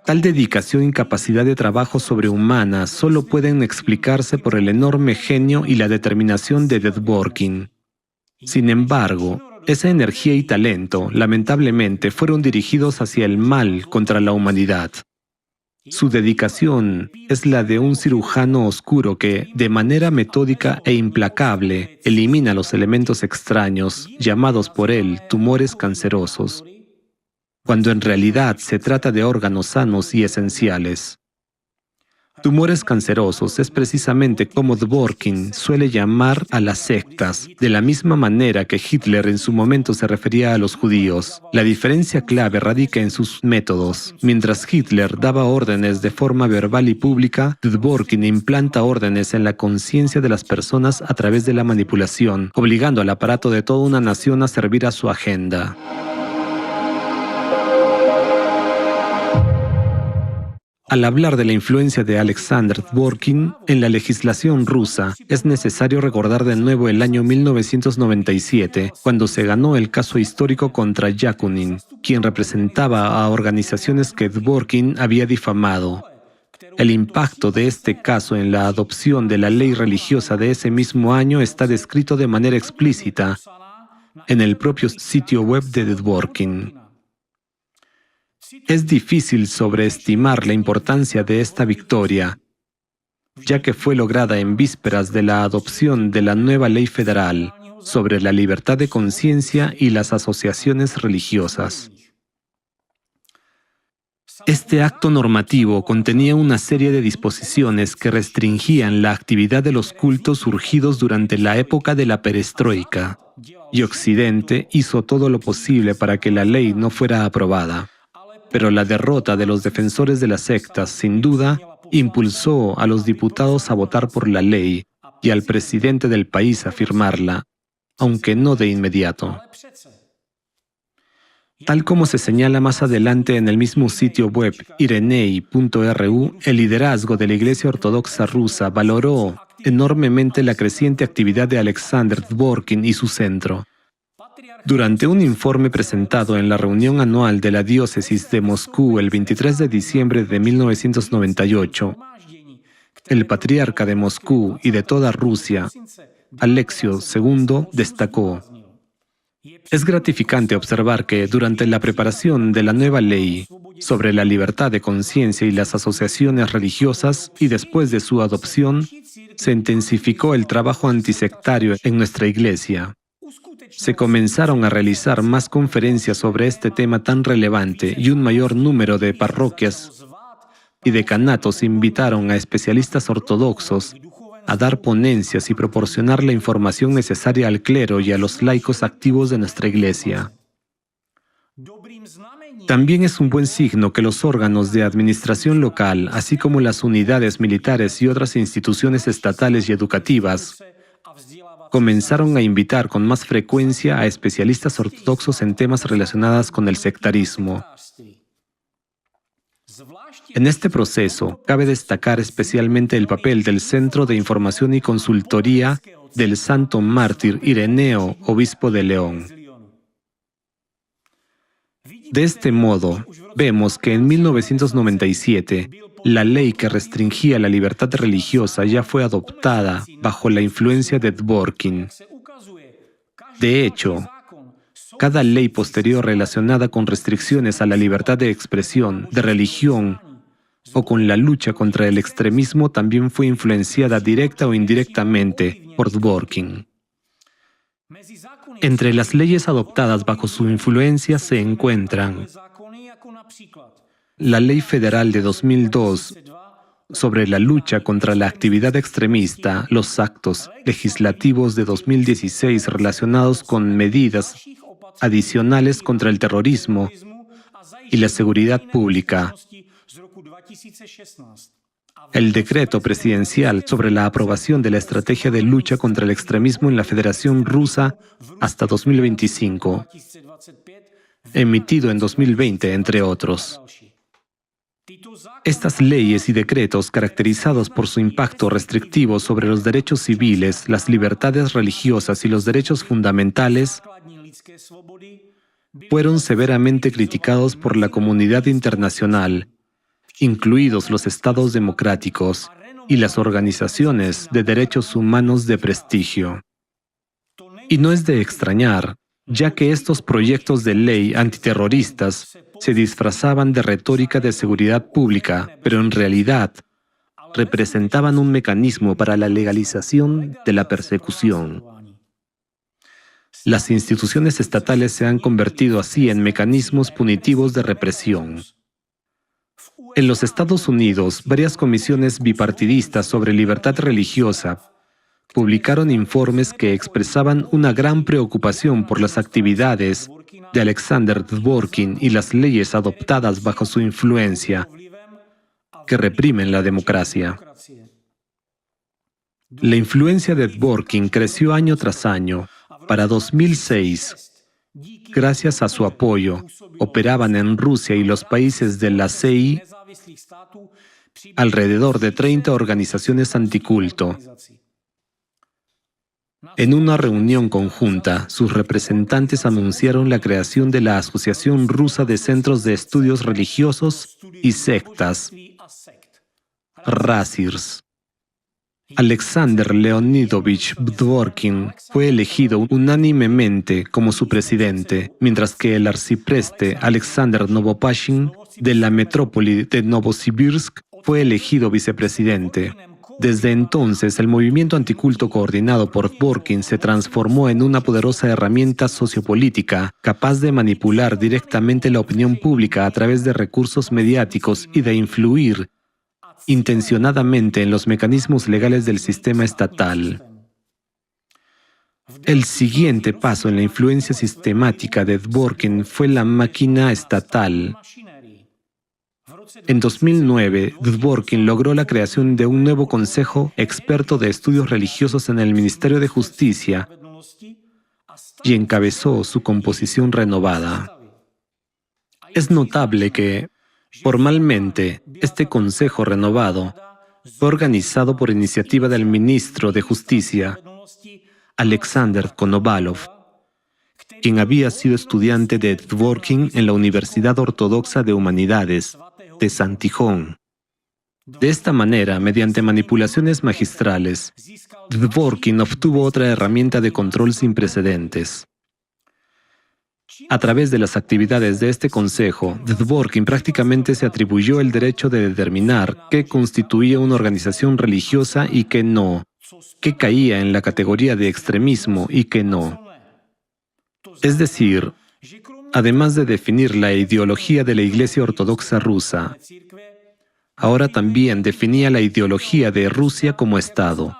Tal dedicación y capacidad de trabajo sobrehumana solo pueden explicarse por el enorme genio y la determinación de Dworkin. Sin embargo, esa energía y talento, lamentablemente, fueron dirigidos hacia el mal contra la humanidad. Su dedicación es la de un cirujano oscuro que, de manera metódica e implacable, elimina los elementos extraños, llamados por él tumores cancerosos, cuando en realidad se trata de órganos sanos y esenciales. Tumores cancerosos es precisamente como Dworkin suele llamar a las sectas, de la misma manera que Hitler en su momento se refería a los judíos. La diferencia clave radica en sus métodos. Mientras Hitler daba órdenes de forma verbal y pública, Dworkin implanta órdenes en la conciencia de las personas a través de la manipulación, obligando al aparato de toda una nación a servir a su agenda. Al hablar de la influencia de Alexander Dworkin en la legislación rusa, es necesario recordar de nuevo el año 1997, cuando se ganó el caso histórico contra Yakunin, quien representaba a organizaciones que Dworkin había difamado. El impacto de este caso en la adopción de la ley religiosa de ese mismo año está descrito de manera explícita en el propio sitio web de Dworkin. Es difícil sobreestimar la importancia de esta victoria, ya que fue lograda en vísperas de la adopción de la nueva ley federal sobre la libertad de conciencia y las asociaciones religiosas. Este acto normativo contenía una serie de disposiciones que restringían la actividad de los cultos surgidos durante la época de la perestroika, y Occidente hizo todo lo posible para que la ley no fuera aprobada. Pero la derrota de los defensores de las sectas, sin duda, impulsó a los diputados a votar por la ley y al presidente del país a firmarla, aunque no de inmediato. Tal como se señala más adelante en el mismo sitio web irenei.ru, el liderazgo de la Iglesia Ortodoxa rusa valoró enormemente la creciente actividad de Alexander Dworkin y su centro. Durante un informe presentado en la reunión anual de la diócesis de Moscú el 23 de diciembre de 1998, el patriarca de Moscú y de toda Rusia, Alexio II, destacó: es gratificante observar que durante la preparación de la nueva ley sobre la libertad de conciencia y las asociaciones religiosas y después de su adopción, se intensificó el trabajo antisectario en nuestra Iglesia. Se comenzaron a realizar más conferencias sobre este tema tan relevante y un mayor número de parroquias y decanatos invitaron a especialistas ortodoxos a dar ponencias y proporcionar la información necesaria al clero y a los laicos activos de nuestra Iglesia. También es un buen signo que los órganos de administración local, así como las unidades militares y otras instituciones estatales y educativas, comenzaron a invitar con más frecuencia a especialistas ortodoxos en temas relacionados con el sectarismo. En este proceso, cabe destacar especialmente el papel del Centro de Información y Consultoría del Santo Mártir Ireneo, obispo de León. De este modo, vemos que en 1997, la ley que restringía la libertad religiosa ya fue adoptada bajo la influencia de Dworkin. De hecho, cada ley posterior relacionada con restricciones a la libertad de expresión, de religión o con la lucha contra el extremismo también fue influenciada directa o indirectamente por Dworkin. Entre las leyes adoptadas bajo su influencia se encuentran la Ley Federal de 2002 sobre la lucha contra la actividad extremista, los actos legislativos de 2016 relacionados con medidas adicionales contra el terrorismo y la seguridad pública, el decreto presidencial sobre la aprobación de la estrategia de lucha contra el extremismo en la Federación Rusa hasta 2025, emitido en 2020, entre otros. Estas leyes y decretos, caracterizados por su impacto restrictivo sobre los derechos civiles, las libertades religiosas y los derechos fundamentales, fueron severamente criticados por la comunidad internacional, incluidos los estados democráticos y las organizaciones de derechos humanos de prestigio. Y no es de extrañar, ya que estos proyectos de ley antiterroristas se disfrazaban de retórica de seguridad pública, pero en realidad representaban un mecanismo para la legalización de la persecución. Las instituciones estatales se han convertido así en mecanismos punitivos de represión. En los Estados Unidos, varias comisiones bipartidistas sobre libertad religiosa publicaron informes que expresaban una gran preocupación por las actividades de Alexander Dworkin y las leyes adoptadas bajo su influencia que reprimen la democracia. La influencia de Dworkin creció año tras año. Para 2006, gracias a su apoyo, operaban en Rusia y los países de la CI alrededor de 30 organizaciones anticulto. En una reunión conjunta, sus representantes anunciaron la creación de la Asociación Rusa de Centros de Estudios Religiosos y Sectas, RASIRS. Alexander Leonidovich Dworkin fue elegido unánimemente como su presidente, mientras que el arcipreste Alexander Novopashin de la metrópoli de Novosibirsk fue elegido vicepresidente. Desde entonces, el movimiento anticulto coordinado por Dworkin se transformó en una poderosa herramienta sociopolítica capaz de manipular directamente la opinión pública a través de recursos mediáticos y de influir intencionadamente en los mecanismos legales del sistema estatal. El siguiente paso en la influencia sistemática de Dworkin fue la máquina estatal. En 2009, Dworkin logró la creación de un nuevo consejo experto de estudios religiosos en el Ministerio de Justicia y encabezó su composición renovada. Es notable que, formalmente, este consejo renovado fue organizado por iniciativa del ministro de Justicia, Alexander Konovalov, quien había sido estudiante de Dworkin en la Universidad Ortodoxa de Humanidades de Santijón. De esta manera, mediante manipulaciones magistrales, Dworkin obtuvo otra herramienta de control sin precedentes. A través de las actividades de este consejo, Dworkin prácticamente se atribuyó el derecho de determinar qué constituía una organización religiosa y qué no, qué caía en la categoría de extremismo y qué no. Es decir, además de definir la ideología de la Iglesia Ortodoxa rusa, ahora también definía la ideología de Rusia como Estado,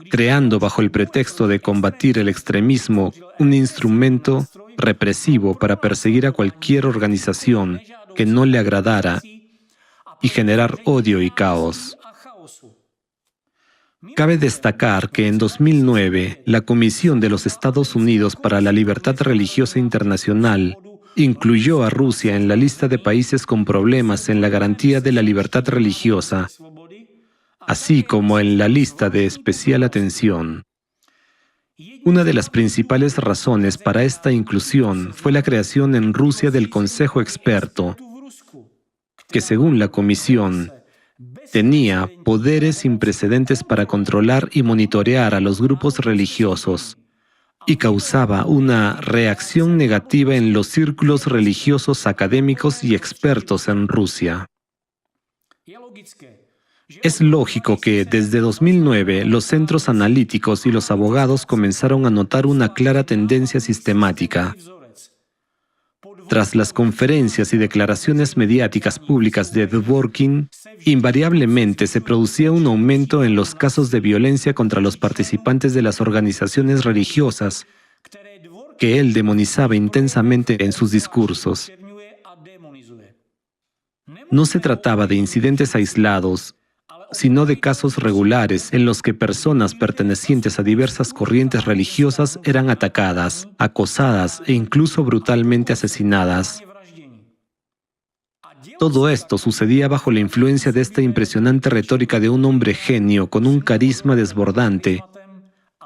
creando bajo el pretexto de combatir el extremismo un instrumento represivo para perseguir a cualquier organización que no le agradara y generar odio y caos. Cabe destacar que en 2009, la Comisión de los Estados Unidos para la Libertad Religiosa Internacional incluyó a Rusia en la lista de países con problemas en la garantía de la libertad religiosa, así como en la lista de especial atención. Una de las principales razones para esta inclusión fue la creación en Rusia del Consejo Experto, que según la Comisión, tenía poderes sin precedentes para controlar y monitorear a los grupos religiosos y causaba una reacción negativa en los círculos religiosos académicos y expertos en Rusia. Es lógico que desde 2009 los centros analíticos y los abogados comenzaron a notar una clara tendencia sistemática. Tras las conferencias y declaraciones mediáticas públicas de Dworkin, invariablemente se producía un aumento en los casos de violencia contra los participantes de las organizaciones religiosas, que él demonizaba intensamente en sus discursos. No se trataba de incidentes aislados sino de casos regulares en los que personas pertenecientes a diversas corrientes religiosas eran atacadas, acosadas e incluso brutalmente asesinadas. Todo esto sucedía bajo la influencia de esta impresionante retórica de un hombre genio con un carisma desbordante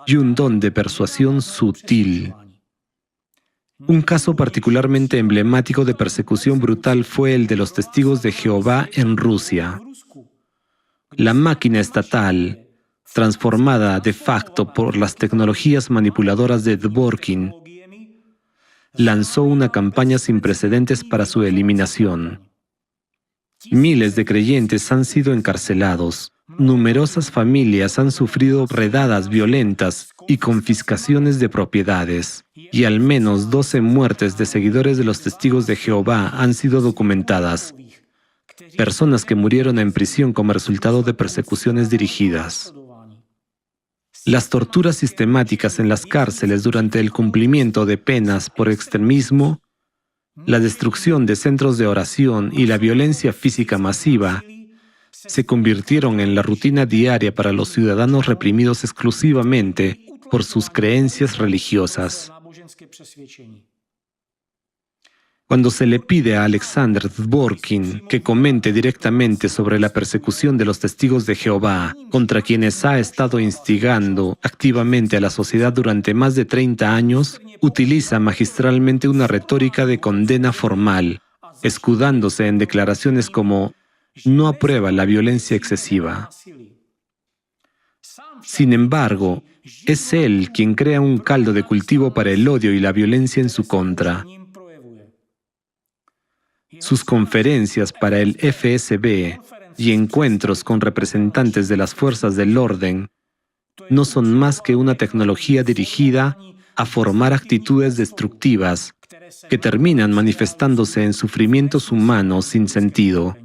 y un don de persuasión sutil. Un caso particularmente emblemático de persecución brutal fue el de los testigos de Jehová en Rusia. La máquina estatal, transformada de facto por las tecnologías manipuladoras de Dworkin, lanzó una campaña sin precedentes para su eliminación. Miles de creyentes han sido encarcelados, numerosas familias han sufrido redadas violentas y confiscaciones de propiedades, y al menos 12 muertes de seguidores de los testigos de Jehová han sido documentadas. Personas que murieron en prisión como resultado de persecuciones dirigidas. Las torturas sistemáticas en las cárceles durante el cumplimiento de penas por extremismo, la destrucción de centros de oración y la violencia física masiva se convirtieron en la rutina diaria para los ciudadanos reprimidos exclusivamente por sus creencias religiosas. Cuando se le pide a Alexander Dworkin que comente directamente sobre la persecución de los testigos de Jehová, contra quienes ha estado instigando activamente a la sociedad durante más de 30 años, utiliza magistralmente una retórica de condena formal, escudándose en declaraciones como «no aprueba la violencia excesiva». Sin embargo, es él quien crea un caldo de cultivo para el odio y la violencia en su contra. Sus conferencias para el FSB y encuentros con representantes de las fuerzas del orden no son más que una tecnología dirigida a formar actitudes destructivas que terminan manifestándose en sufrimientos humanos sin sentido,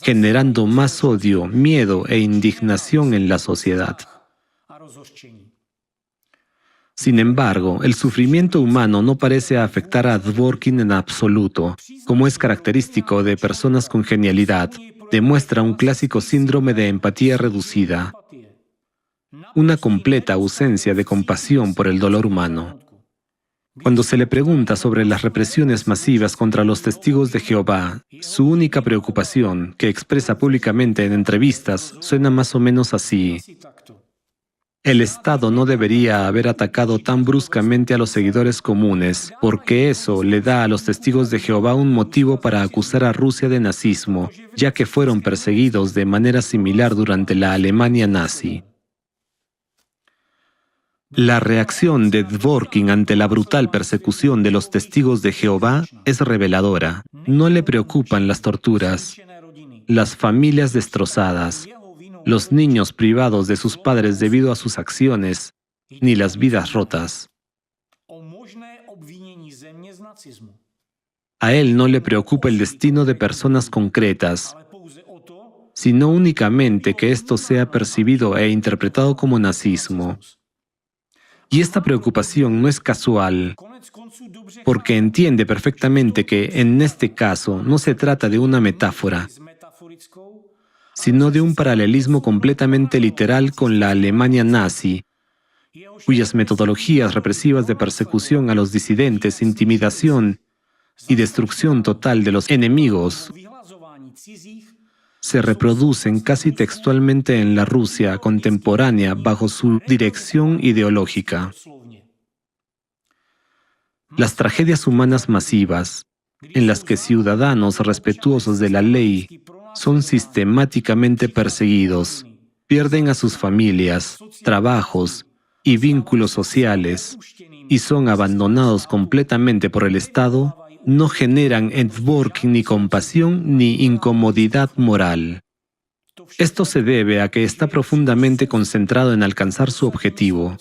generando más odio, miedo e indignación en la sociedad. Sin embargo, el sufrimiento humano no parece afectar a Dworkin en absoluto. Como es característico de personas con genialidad, demuestra un clásico síndrome de empatía reducida, una completa ausencia de compasión por el dolor humano. Cuando se le pregunta sobre las represiones masivas contra los testigos de Jehová, su única preocupación, que expresa públicamente en entrevistas, suena más o menos así. El Estado no debería haber atacado tan bruscamente a los seguidores comunes, porque eso le da a los testigos de Jehová un motivo para acusar a Rusia de nazismo, ya que fueron perseguidos de manera similar durante la Alemania nazi. La reacción de Dworkin ante la brutal persecución de los testigos de Jehová es reveladora. No le preocupan las torturas, las familias destrozadas, los niños privados de sus padres debido a sus acciones, ni las vidas rotas. A él no le preocupa el destino de personas concretas, sino únicamente que esto sea percibido e interpretado como nazismo. Y esta preocupación no es casual, porque entiende perfectamente que, en este caso, no se trata de una metáfora, sino de un paralelismo completamente literal con la Alemania nazi, cuyas metodologías represivas de persecución a los disidentes, intimidación y destrucción total de los enemigos se reproducen casi textualmente en la Rusia contemporánea bajo su dirección ideológica. Las tragedias humanas masivas, en las que ciudadanos respetuosos de la ley son sistemáticamente perseguidos, pierden a sus familias, trabajos y vínculos sociales, y son abandonados completamente por el Estado, no generan en Dworkin ni compasión ni incomodidad moral. Esto se debe a que está profundamente concentrado en alcanzar su objetivo,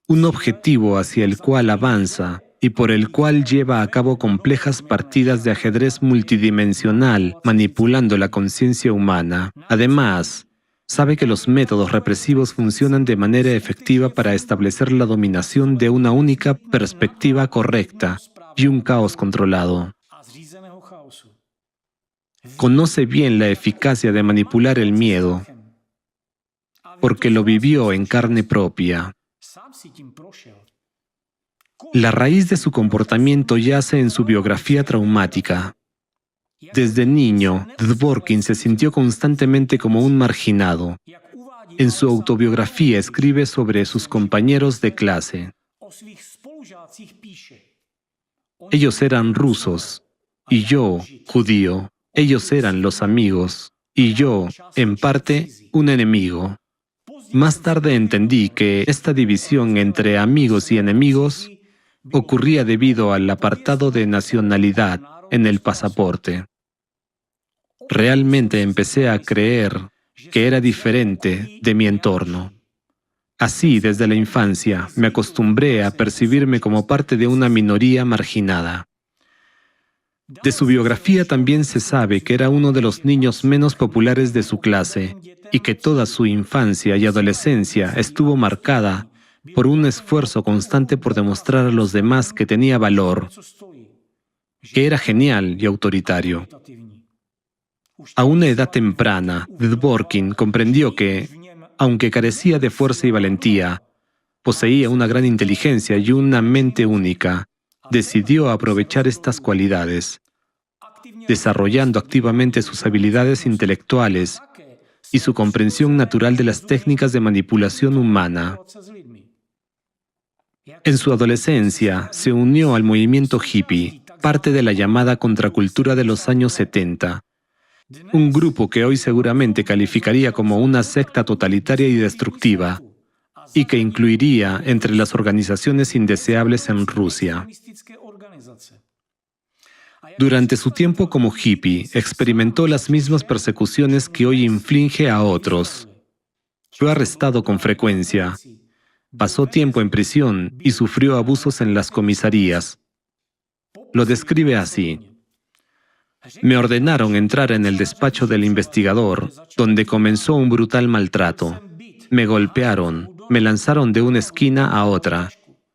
un objetivo hacia el cual avanza y por el cual lleva a cabo complejas partidas de ajedrez multidimensional, manipulando la conciencia humana. Además, sabe que los métodos represivos funcionan de manera efectiva para establecer la dominación de una única perspectiva correcta y un caos controlado. Conoce bien la eficacia de manipular el miedo, porque lo vivió en carne propia. La raíz de su comportamiento yace en su biografía traumática. Desde niño, Dworkin se sintió constantemente como un marginado. En su autobiografía escribe sobre sus compañeros de clase. Ellos eran rusos, y yo, judío. Ellos eran los amigos, y yo, en parte, un enemigo. Más tarde entendí que esta división entre amigos y enemigos ocurría debido al apartado de nacionalidad en el pasaporte. Realmente empecé a creer que era diferente de mi entorno. Así, desde la infancia, me acostumbré a percibirme como parte de una minoría marginada. De su biografía también se sabe que era uno de los niños menos populares de su clase y que toda su infancia y adolescencia estuvo marcada por un esfuerzo constante por demostrar a los demás que tenía valor, que era genial y autoritario. A una edad temprana, Dworkin comprendió que, aunque carecía de fuerza y valentía, poseía una gran inteligencia y una mente única. Decidió aprovechar estas cualidades, desarrollando activamente sus habilidades intelectuales y su comprensión natural de las técnicas de manipulación humana. En su adolescencia, se unió al movimiento hippie, parte de la llamada contracultura de los años 70, un grupo que hoy seguramente calificaría como una secta totalitaria y destructiva, y que incluiría entre las organizaciones indeseables en Rusia. Durante su tiempo como hippie, experimentó las mismas persecuciones que hoy inflige a otros. Fue arrestado con frecuencia, pasó tiempo en prisión y sufrió abusos en las comisarías. Lo describe así: me ordenaron entrar en el despacho del investigador, donde comenzó un brutal maltrato. Me golpearon, me lanzaron de una esquina a otra,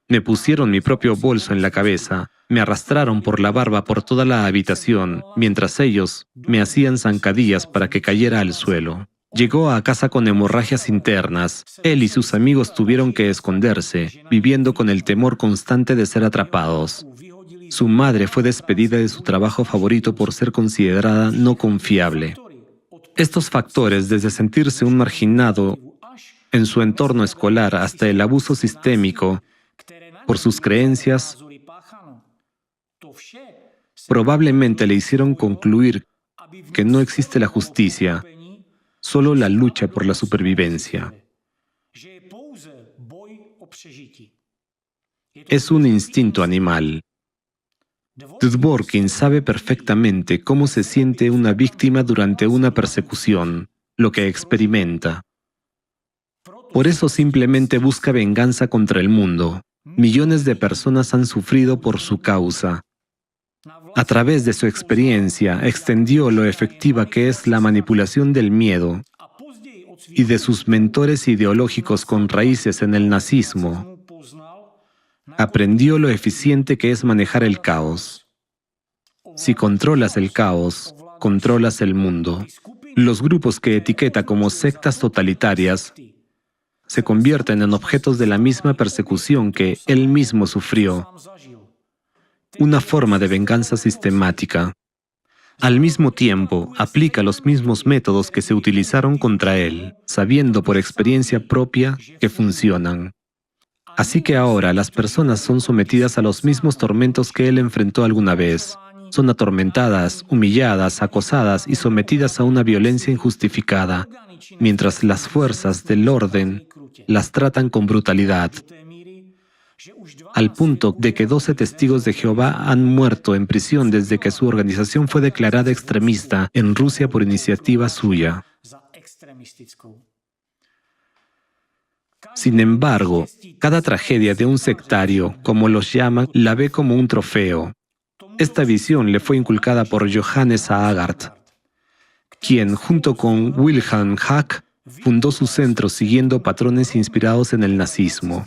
me pusieron mi propio bolso en la cabeza, me arrastraron por la barba por toda la habitación, mientras ellos me hacían zancadillas para que cayera al suelo. Llegó a casa con hemorragias internas. Él y sus amigos tuvieron que esconderse, viviendo con el temor constante de ser atrapados. Su madre fue despedida de su trabajo favorito por ser considerada no confiable. Estos factores, desde sentirse un marginado en su entorno escolar hasta el abuso sistémico por sus creencias, probablemente le hicieron concluir que no existe la justicia, solo la lucha por la supervivencia. Es un instinto animal. Dworkin sabe perfectamente cómo se siente una víctima durante una persecución, lo que experimenta. Por eso simplemente busca venganza contra el mundo. Millones de personas han sufrido por su causa. A través de su experiencia, extendió lo efectiva que es la manipulación del miedo y de sus mentores ideológicos con raíces en el nazismo. Aprendió lo eficiente que es manejar el caos. Si controlas el caos, controlas el mundo. Los grupos que etiqueta como sectas totalitarias se convierten en objetos de la misma persecución que él mismo sufrió. Una forma de venganza sistemática. Al mismo tiempo, aplica los mismos métodos que se utilizaron contra él, sabiendo por experiencia propia que funcionan. Así que ahora las personas son sometidas a los mismos tormentos que él enfrentó alguna vez. Son atormentadas, humilladas, acosadas y sometidas a una violencia injustificada, mientras las fuerzas del orden las tratan con brutalidad, al punto de que 12 testigos de Jehová han muerto en prisión desde que su organización fue declarada extremista en Rusia por iniciativa suya. Sin embargo, cada tragedia de un sectario, como los llaman, la ve como un trofeo. Esta visión le fue inculcada por Johannes Aagaard, quien, junto con Wilhelm Hack, fundó su centro siguiendo patrones inspirados en el nazismo.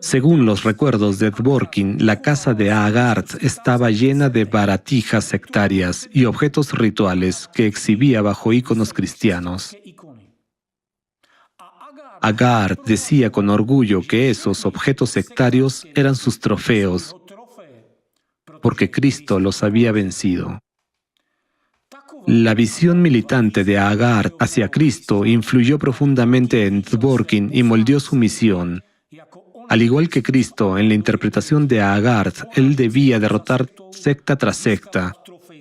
Según los recuerdos de Dworkin, la casa de Agart estaba llena de baratijas sectarias y objetos rituales que exhibía bajo íconos cristianos. Agart decía con orgullo que esos objetos sectarios eran sus trofeos, porque Cristo los había vencido. La visión militante de Agart hacia Cristo influyó profundamente en Dworkin y moldeó su misión. Al igual que Cristo, en la interpretación de Agart, él debía derrotar secta tras secta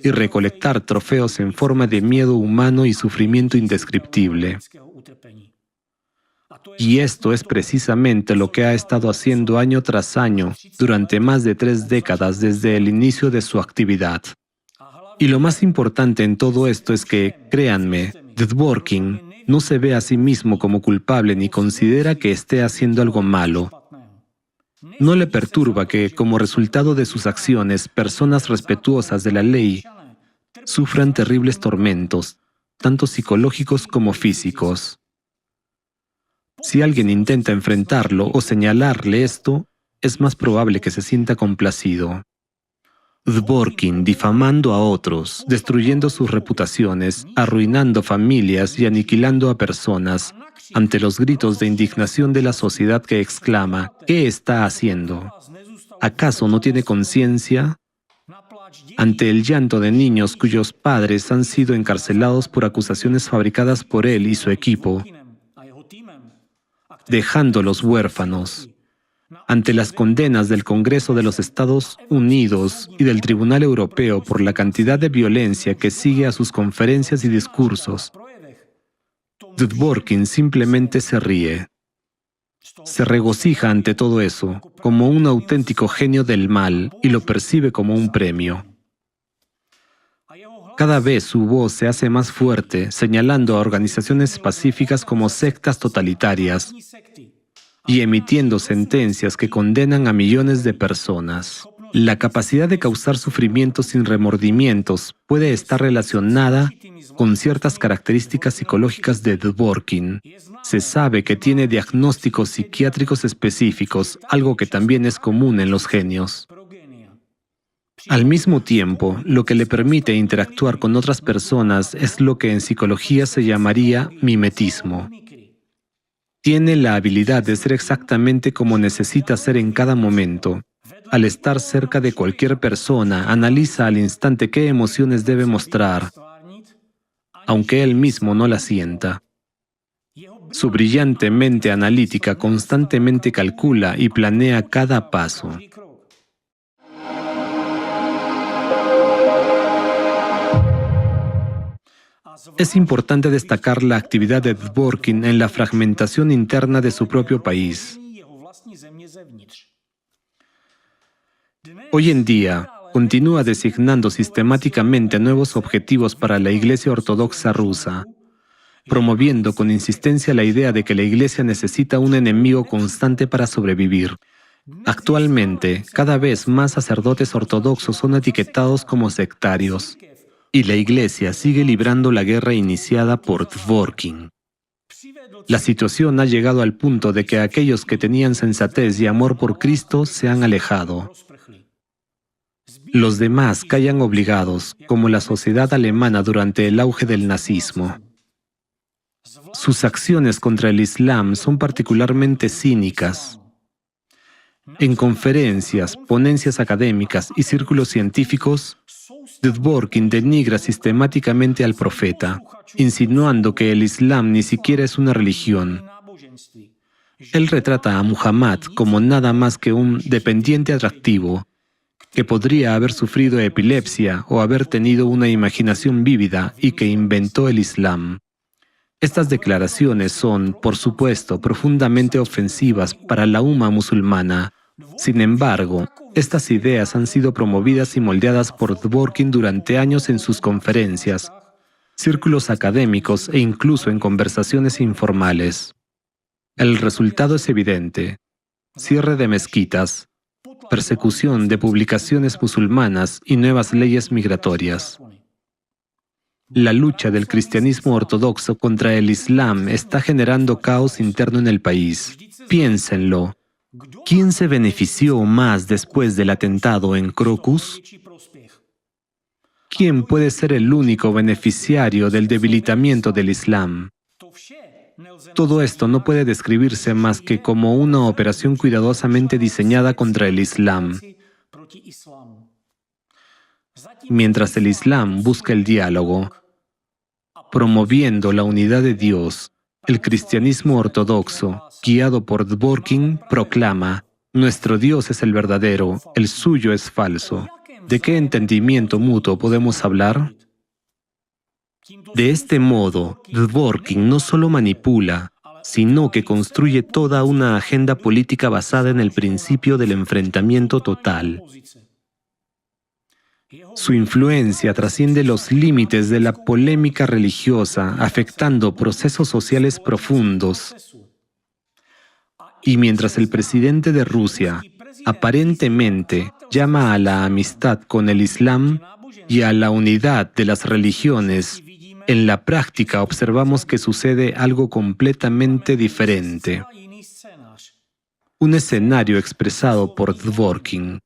y recolectar trofeos en forma de miedo humano y sufrimiento indescriptible. Y esto es precisamente lo que ha estado haciendo año tras año durante más de 3 décadas desde el inicio de su actividad. Y lo más importante en todo esto es que, créanme, Dworkin no se ve a sí mismo como culpable ni considera que esté haciendo algo malo. No le perturba que, como resultado de sus acciones, personas respetuosas de la ley sufran terribles tormentos, tanto psicológicos como físicos. Si alguien intenta enfrentarlo o señalarle esto, es más probable que se sienta complacido. Dworkin difamando a otros, destruyendo sus reputaciones, arruinando familias y aniquilando a personas, ante los gritos de indignación de la sociedad que exclama, ¿qué está haciendo? ¿Acaso no tiene conciencia? Ante el llanto de niños cuyos padres han sido encarcelados por acusaciones fabricadas por él y su equipo, dejándolos huérfanos. Ante las condenas del Congreso de los Estados Unidos y del Tribunal Europeo por la cantidad de violencia que sigue a sus conferencias y discursos, Dworkin simplemente se ríe. Se regocija ante todo eso, como un auténtico genio del mal, y lo percibe como un premio. Cada vez su voz se hace más fuerte, señalando a organizaciones pacíficas como sectas totalitarias y emitiendo sentencias que condenan a millones de personas. La capacidad de causar sufrimientos sin remordimientos puede estar relacionada con ciertas características psicológicas de Dworkin. Se sabe que tiene diagnósticos psiquiátricos específicos, algo que también es común en los genios. Al mismo tiempo, lo que le permite interactuar con otras personas es lo que en psicología se llamaría mimetismo. Tiene la habilidad de ser exactamente como necesita ser en cada momento. Al estar cerca de cualquier persona, analiza al instante qué emociones debe mostrar, aunque él mismo no las sienta. Su brillante mente analítica constantemente calcula y planea cada paso. Es importante destacar la actividad de Dworkin en la fragmentación interna de su propio país. Hoy en día, continúa designando sistemáticamente nuevos objetivos para la Iglesia Ortodoxa rusa, promoviendo con insistencia la idea de que la Iglesia necesita un enemigo constante para sobrevivir. Actualmente, cada vez más sacerdotes ortodoxos son etiquetados como sectarios, y la Iglesia sigue librando la guerra iniciada por Dworkin. La situación ha llegado al punto de que aquellos que tenían sensatez y amor por Cristo se han alejado. Los demás callan obligados, como la sociedad alemana durante el auge del nazismo. Sus acciones contra el Islam son particularmente cínicas. En conferencias, ponencias académicas y círculos científicos, Dworkin denigra sistemáticamente al profeta, insinuando que el Islam ni siquiera es una religión. Él retrata a Muhammad como nada más que un dependiente atractivo, que podría haber sufrido epilepsia o haber tenido una imaginación vívida y que inventó el Islam. Estas declaraciones son, por supuesto, profundamente ofensivas para la umma musulmana. Sin embargo, estas ideas han sido promovidas y moldeadas por Dworkin durante años en sus conferencias, círculos académicos e incluso en conversaciones informales. El resultado es evidente: cierre de mezquitas, persecución de publicaciones musulmanas y nuevas leyes migratorias. La lucha del cristianismo ortodoxo contra el Islam está generando caos interno en el país. Piénsenlo. ¿Quién se benefició más después del atentado en Crocus? ¿Quién puede ser el único beneficiario del debilitamiento del Islam? Todo esto no puede describirse más que como una operación cuidadosamente diseñada contra el Islam. Mientras el Islam busca el diálogo, promoviendo la unidad de Dios, el cristianismo ortodoxo, guiado por Dworkin, proclama: nuestro Dios es el verdadero, el suyo es falso. ¿De qué entendimiento mutuo podemos hablar? De este modo, Dworkin no solo manipula, sino que construye toda una agenda política basada en el principio del enfrentamiento total. Su influencia trasciende los límites de la polémica religiosa, afectando procesos sociales profundos. Y mientras el presidente de Rusia aparentemente llama a la amistad con el Islam y a la unidad de las religiones, en la práctica observamos que sucede algo completamente diferente. Un escenario expresado por Dworkin.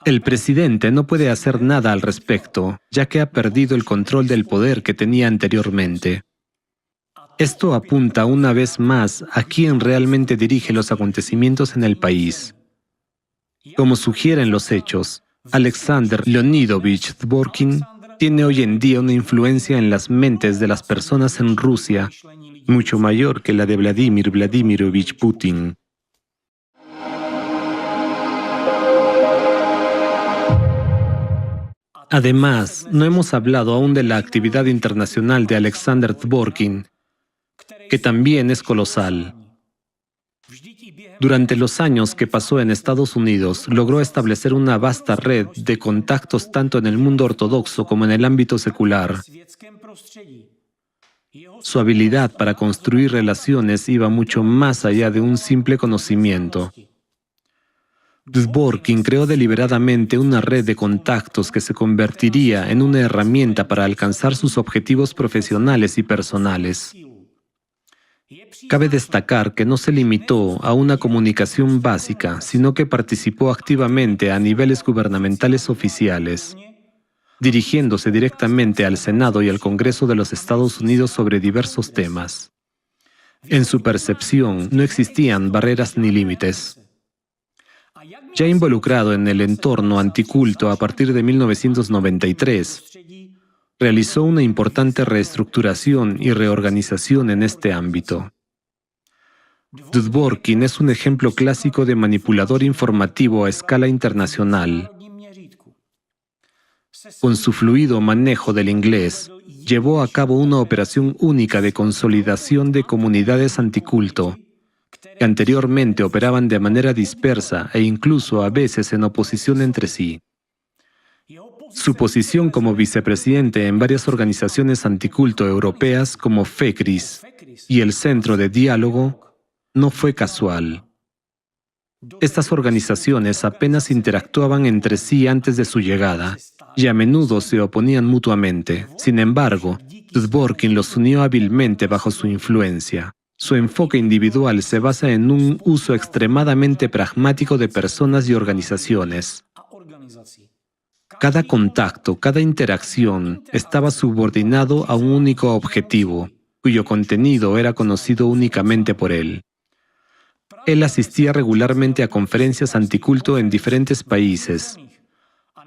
El presidente no puede hacer nada al respecto, ya que ha perdido el control del poder que tenía anteriormente. Esto apunta una vez más a quién realmente dirige los acontecimientos en el país. Como sugieren los hechos, Alexander Leonidovich Dworkin tiene hoy en día una influencia en las mentes de las personas en Rusia mucho mayor que la de Vladimir Vladimirovich Putin. Además, no hemos hablado aún de la actividad internacional de Alexander Dworkin, que también es colosal. Durante los años que pasó en Estados Unidos, logró establecer una vasta red de contactos tanto en el mundo ortodoxo como en el ámbito secular. Su habilidad para construir relaciones iba mucho más allá de un simple conocimiento. Dworkin creó deliberadamente una red de contactos que se convertiría en una herramienta para alcanzar sus objetivos profesionales y personales. Cabe destacar que no se limitó a una comunicación básica, sino que participó activamente a niveles gubernamentales oficiales, dirigiéndose directamente al Senado y al Congreso de los Estados Unidos sobre diversos temas. En su percepción, no existían barreras ni límites. Ya involucrado en el entorno anticulto a partir de 1993, realizó una importante reestructuración y reorganización en este ámbito. Dworkin es un ejemplo clásico de manipulador informativo a escala internacional. Con su fluido manejo del inglés, llevó a cabo una operación única de consolidación de comunidades anticulto, que anteriormente operaban de manera dispersa e incluso a veces en oposición entre sí. Su posición como vicepresidente en varias organizaciones anticulto europeas como FECRIS y el Centro de Diálogo no fue casual. Estas organizaciones apenas interactuaban entre sí antes de su llegada y a menudo se oponían mutuamente. Sin embargo, Dworkin los unió hábilmente bajo su influencia. Su enfoque individual se basa en un uso extremadamente pragmático de personas y organizaciones. Cada contacto, cada interacción estaba subordinado a un único objetivo, cuyo contenido era conocido únicamente por él. Él asistía regularmente a conferencias anticulto en diferentes países,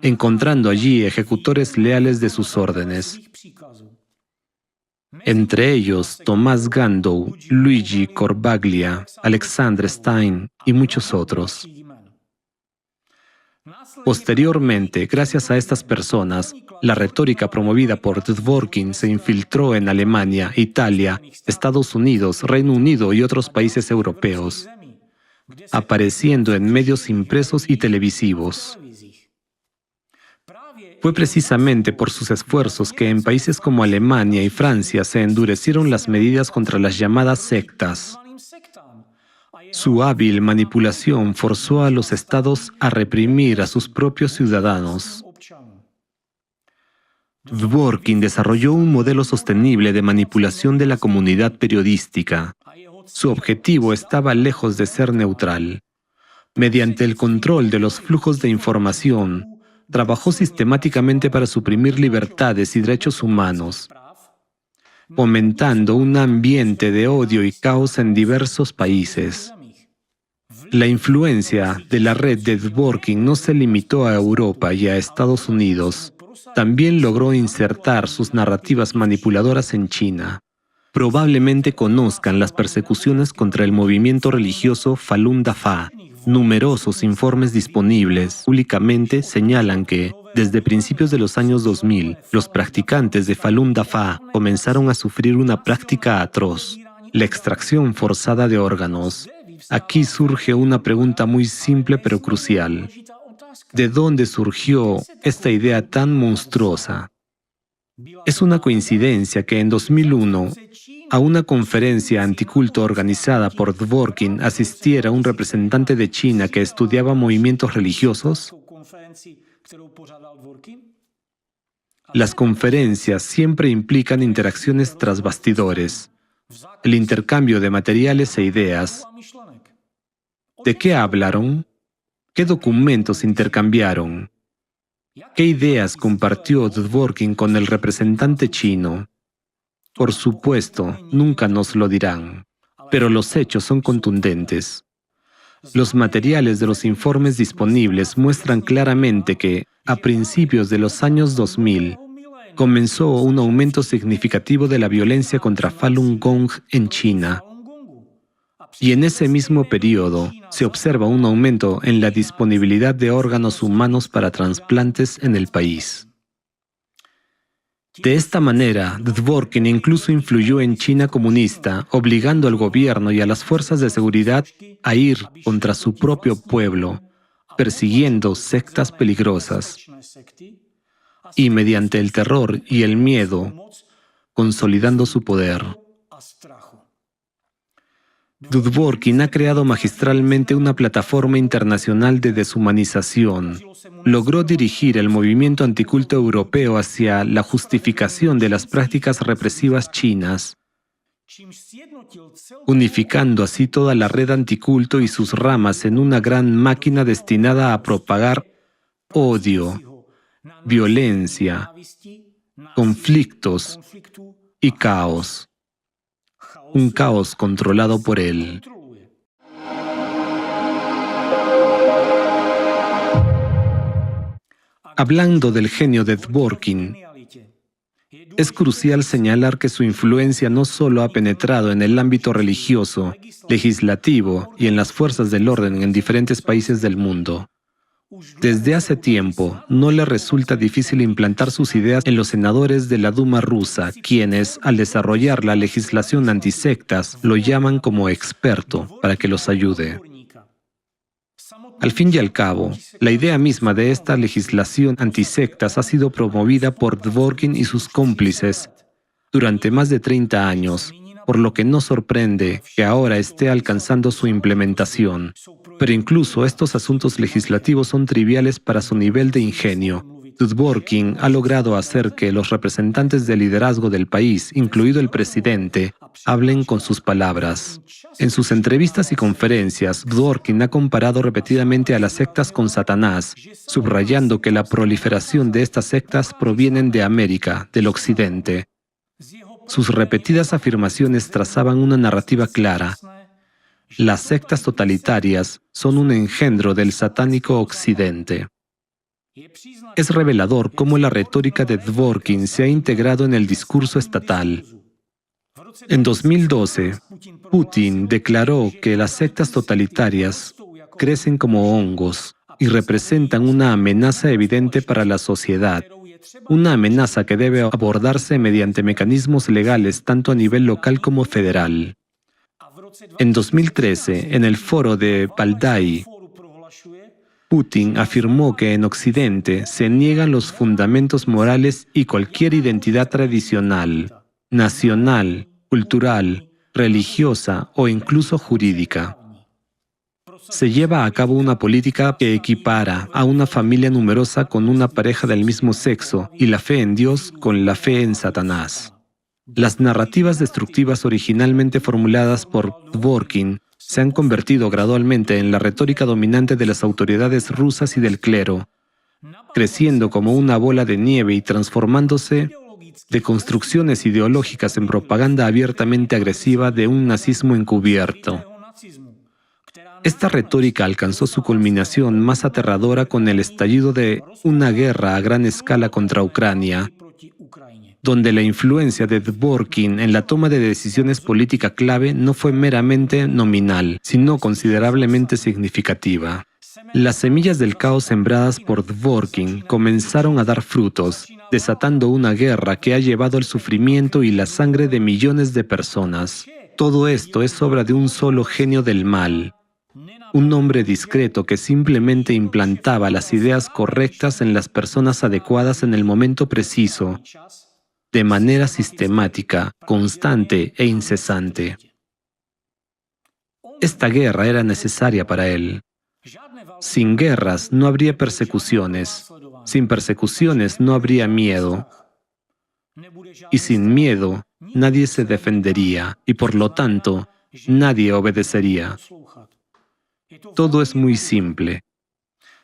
encontrando allí ejecutores leales de sus órdenes. Entre ellos Tomás Gandou, Luigi Corbaglia, Alexandre Stein y muchos otros. Posteriormente, gracias a estas personas, la retórica promovida por Dworkin se infiltró en Alemania, Italia, Estados Unidos, Reino Unido y otros países europeos, apareciendo en medios impresos y televisivos. Fue precisamente por sus esfuerzos que en países como Alemania y Francia se endurecieron las medidas contra las llamadas sectas. Su hábil manipulación forzó a los estados a reprimir a sus propios ciudadanos. Dworkin desarrolló un modelo sostenible de manipulación de la comunidad periodística. Su objetivo estaba lejos de ser neutral. Mediante el control de los flujos de información, trabajó sistemáticamente para suprimir libertades y derechos humanos, fomentando un ambiente de odio y caos en diversos países. La influencia de la red de Dworkin no se limitó a Europa y a Estados Unidos. También logró insertar sus narrativas manipuladoras en China. Probablemente conozcan las persecuciones contra el movimiento religioso Falun Dafa. Numerosos informes disponibles públicamente señalan que, desde principios de los años 2000, los practicantes de Falun Dafa comenzaron a sufrir una práctica atroz: la extracción forzada de órganos. Aquí surge una pregunta muy simple pero crucial. ¿De dónde surgió esta idea tan monstruosa? Es una coincidencia que en 2001, a una conferencia anticulto organizada por Dworkin, asistiera un representante de China que estudiaba movimientos religiosos. Las conferencias siempre implican interacciones tras bastidores, el intercambio de materiales e ideas. ¿De qué hablaron? ¿Qué documentos intercambiaron? ¿Qué ideas compartió Dworkin con el representante chino? Por supuesto, nunca nos lo dirán, pero los hechos son contundentes. Los materiales de los informes disponibles muestran claramente que, a principios de los años 2000, comenzó un aumento significativo de la violencia contra Falun Gong en China. Y en ese mismo periodo, se observa un aumento en la disponibilidad de órganos humanos para trasplantes en el país. De esta manera, Dworkin incluso influyó en China comunista, obligando al gobierno y a las fuerzas de seguridad a ir contra su propio pueblo, persiguiendo sectas peligrosas, y mediante el terror y el miedo, consolidando su poder. Dworkin ha creado magistralmente una plataforma internacional de deshumanización. Logró dirigir el movimiento anticulto europeo hacia la justificación de las prácticas represivas chinas, unificando así toda la red anticulto y sus ramas en una gran máquina destinada a propagar odio, violencia, conflictos y caos. Un caos controlado por él. Hablando del genio de Dworkin, es crucial señalar que su influencia no solo ha penetrado en el ámbito religioso, legislativo y en las fuerzas del orden en diferentes países del mundo. Desde hace tiempo, no le resulta difícil implantar sus ideas en los senadores de la Duma rusa, quienes, al desarrollar la legislación antisectas, lo llaman como experto para que los ayude. Al fin y al cabo, la idea misma de esta legislación antisectas ha sido promovida por Dworkin y sus cómplices durante más de 30 años, por lo que no sorprende que ahora esté alcanzando su implementación. Pero incluso estos asuntos legislativos son triviales para su nivel de ingenio. Dworkin ha logrado hacer que los representantes de liderazgo del país, incluido el presidente, hablen con sus palabras. En sus entrevistas y conferencias, Dworkin ha comparado repetidamente a las sectas con Satanás, subrayando que la proliferación de estas sectas provienen de América, del Occidente. Sus repetidas afirmaciones trazaban una narrativa clara. Las sectas totalitarias son un engendro del satánico Occidente. Es revelador cómo la retórica de Dworkin se ha integrado en el discurso estatal. En 2012, Putin declaró que las sectas totalitarias crecen como hongos y representan una amenaza evidente para la sociedad. Una amenaza que debe abordarse mediante mecanismos legales tanto a nivel local como federal. En 2013, en el foro de Valdai, Putin afirmó que en Occidente se niegan los fundamentos morales y cualquier identidad tradicional, nacional, cultural, religiosa o incluso jurídica. Se lleva a cabo una política que equipara a una familia numerosa con una pareja del mismo sexo y la fe en Dios con la fe en Satanás. Las narrativas destructivas originalmente formuladas por Dworkin se han convertido gradualmente en la retórica dominante de las autoridades rusas y del clero, creciendo como una bola de nieve y transformándose de construcciones ideológicas en propaganda abiertamente agresiva de un nazismo encubierto. Esta retórica alcanzó su culminación más aterradora con el estallido de una guerra a gran escala contra Ucrania, donde la influencia de Dvorkin en la toma de decisiones política clave no fue meramente nominal, sino considerablemente significativa. Las semillas del caos sembradas por Dvorkin comenzaron a dar frutos, desatando una guerra que ha llevado el sufrimiento y la sangre de millones de personas. Todo esto es obra de un solo genio del mal, un hombre discreto que simplemente implantaba las ideas correctas en las personas adecuadas en el momento preciso, de manera sistemática, constante e incesante. Esta guerra era necesaria para él. Sin guerras no habría persecuciones. Sin persecuciones no habría miedo. Y sin miedo nadie se defendería y por lo tanto nadie obedecería. Todo es muy simple.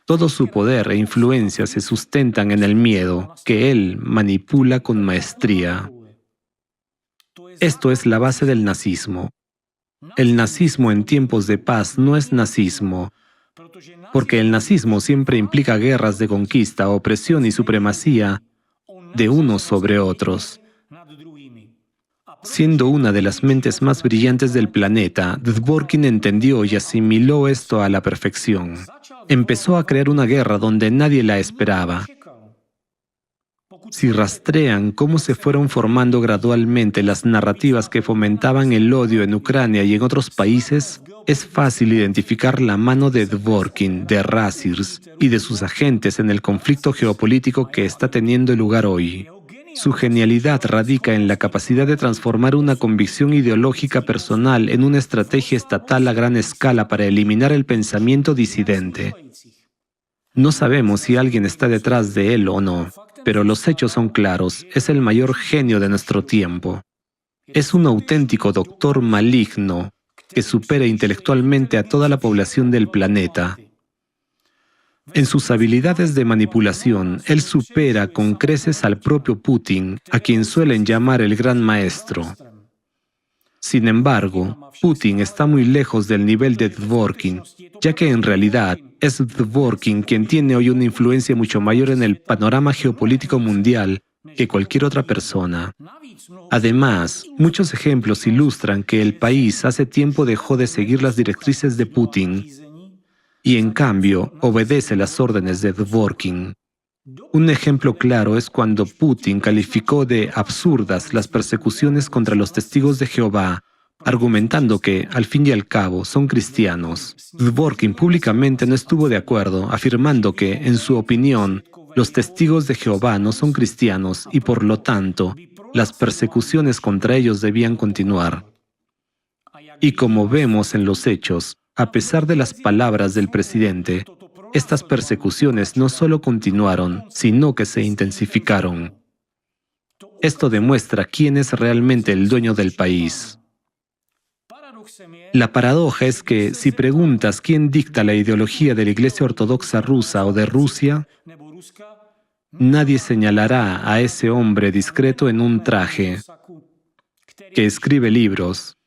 Todo su poder e influencia se sustentan en el miedo, que él manipula con maestría. Esto es la base del nazismo. El nazismo en tiempos de paz no es nazismo, porque el nazismo siempre implica guerras de conquista, opresión y supremacía de unos sobre otros. Siendo una de las mentes más brillantes del planeta, Dvorkin entendió y asimiló esto a la perfección. Empezó a crear una guerra donde nadie la esperaba. Si rastrean cómo se fueron formando gradualmente las narrativas que fomentaban el odio en Ucrania y en otros países, es fácil identificar la mano de Dvorkin, de Razirs y de sus agentes en el conflicto geopolítico que está teniendo lugar hoy. Su genialidad radica en la capacidad de transformar una convicción ideológica personal en una estrategia estatal a gran escala para eliminar el pensamiento disidente. No sabemos si alguien está detrás de él o no, pero los hechos son claros, es el mayor genio de nuestro tiempo. Es un auténtico doctor maligno que supera intelectualmente a toda la población del planeta. En sus habilidades de manipulación, él supera con creces al propio Putin, a quien suelen llamar el gran maestro. Sin embargo, Putin está muy lejos del nivel de Dvorkin, ya que en realidad es Dvorkin quien tiene hoy una influencia mucho mayor en el panorama geopolítico mundial que cualquier otra persona. Además, muchos ejemplos ilustran que el país hace tiempo dejó de seguir las directrices de Putin y en cambio obedece las órdenes de Dvorkin. Un ejemplo claro es cuando Putin calificó de absurdas las persecuciones contra los testigos de Jehová, argumentando que, al fin y al cabo, son cristianos. Dvorkin públicamente no estuvo de acuerdo, afirmando que, en su opinión, los testigos de Jehová no son cristianos y, por lo tanto, las persecuciones contra ellos debían continuar. Y como vemos en los hechos, a pesar de las palabras del presidente, estas persecuciones no solo continuaron, sino que se intensificaron. Esto demuestra quién es realmente el dueño del país. La paradoja es que, si preguntas quién dicta la ideología de la Iglesia Ortodoxa rusa o de Rusia, nadie señalará a ese hombre discreto en un traje, que escribe libros,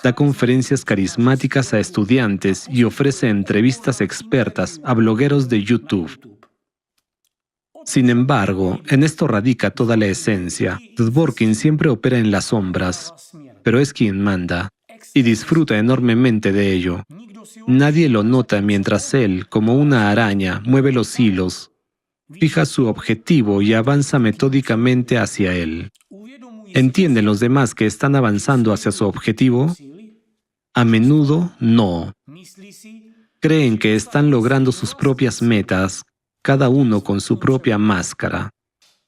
da conferencias carismáticas a estudiantes y ofrece entrevistas expertas a blogueros de YouTube. Sin embargo, en esto radica toda la esencia. Dvorkin siempre opera en las sombras, pero es quien manda, y disfruta enormemente de ello. Nadie lo nota mientras él, como una araña, mueve los hilos, fija su objetivo y avanza metódicamente hacia él. ¿Entienden los demás que están avanzando hacia su objetivo? A menudo, no. Creen que están logrando sus propias metas, cada uno con su propia máscara.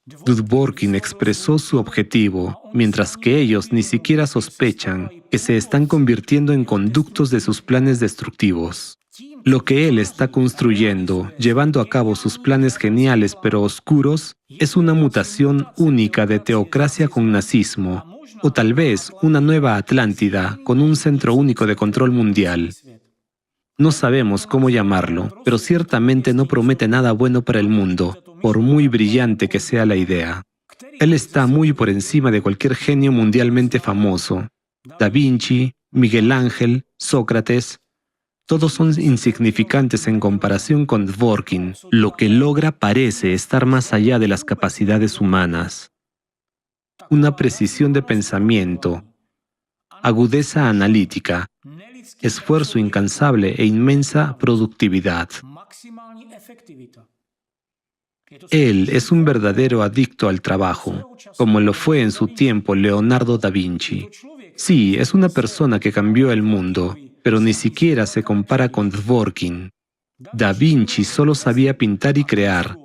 Dvorkin expresó su objetivo, mientras que ellos ni siquiera sospechan que se están convirtiendo en conductos de sus planes destructivos. Lo que él está construyendo, llevando a cabo sus planes geniales pero oscuros, es una mutación única de teocracia con nazismo, O tal vez una nueva Atlántida con un centro único de control mundial. No sabemos cómo llamarlo, pero ciertamente no promete nada bueno para el mundo, por muy brillante que sea la idea. Él está muy por encima de cualquier genio mundialmente famoso. Da Vinci, Miguel Ángel, Sócrates, todos son insignificantes en comparación con Dworkin. Lo que logra parece estar más allá de las capacidades humanas. Una precisión de pensamiento, agudeza analítica, esfuerzo incansable e inmensa productividad. Él es un verdadero adicto al trabajo, como lo fue en su tiempo Leonardo da Vinci. Sí, es una persona que cambió el mundo, pero ni siquiera se compara con Dworkin. Da Vinci solo sabía pintar y crear,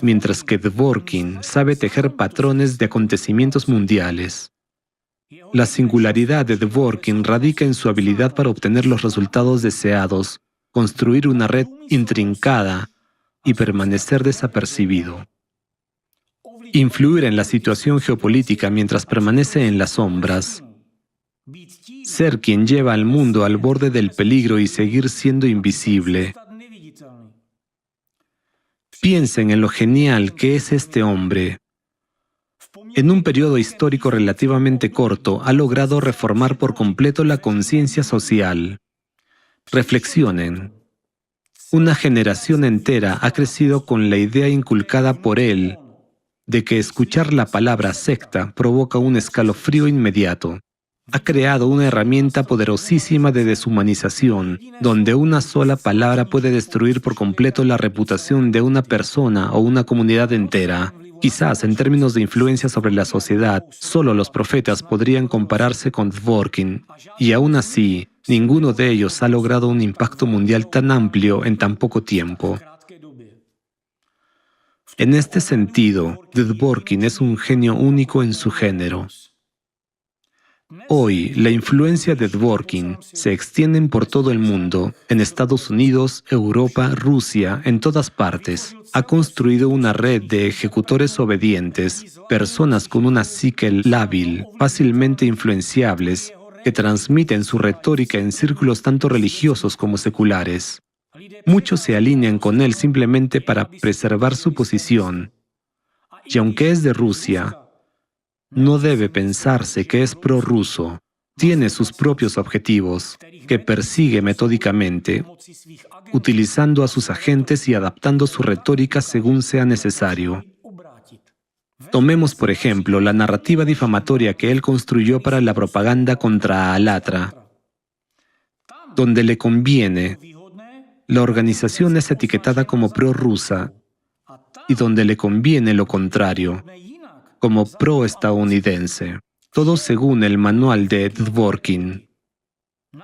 mientras que Dworkin sabe tejer patrones de acontecimientos mundiales. La singularidad de Dworkin radica en su habilidad para obtener los resultados deseados, construir una red intrincada y permanecer desapercibido. Influir en la situación geopolítica mientras permanece en las sombras. Ser quien lleva al mundo al borde del peligro y seguir siendo invisible. Piensen en lo genial que es este hombre. En un periodo histórico relativamente corto, ha logrado reformar por completo la conciencia social. Reflexionen. Una generación entera ha crecido con la idea inculcada por él de que escuchar la palabra secta provoca un escalofrío inmediato. Ha creado una herramienta poderosísima de deshumanización, donde una sola palabra puede destruir por completo la reputación de una persona o una comunidad entera. Quizás en términos de influencia sobre la sociedad, solo los profetas podrían compararse con Dworkin, y aún así, ninguno de ellos ha logrado un impacto mundial tan amplio en tan poco tiempo. En este sentido, Dworkin es un genio único en su género. Hoy, la influencia de Dworkin se extiende por todo el mundo, en Estados Unidos, Europa, Rusia, en todas partes. Ha construido una red de ejecutores obedientes, personas con una psique lábil, fácilmente influenciables, que transmiten su retórica en círculos tanto religiosos como seculares. Muchos se alinean con él simplemente para preservar su posición. Y aunque es de Rusia, no debe pensarse que es prorruso. Tiene sus propios objetivos, que persigue metódicamente, utilizando a sus agentes y adaptando su retórica según sea necesario. Tomemos, por ejemplo, la narrativa difamatoria que él construyó para la propaganda contra Alatra. Donde le conviene, la organización es etiquetada como prorrusa, y donde le conviene lo contrario, como pro-estadounidense, todo según el manual de Dworkin.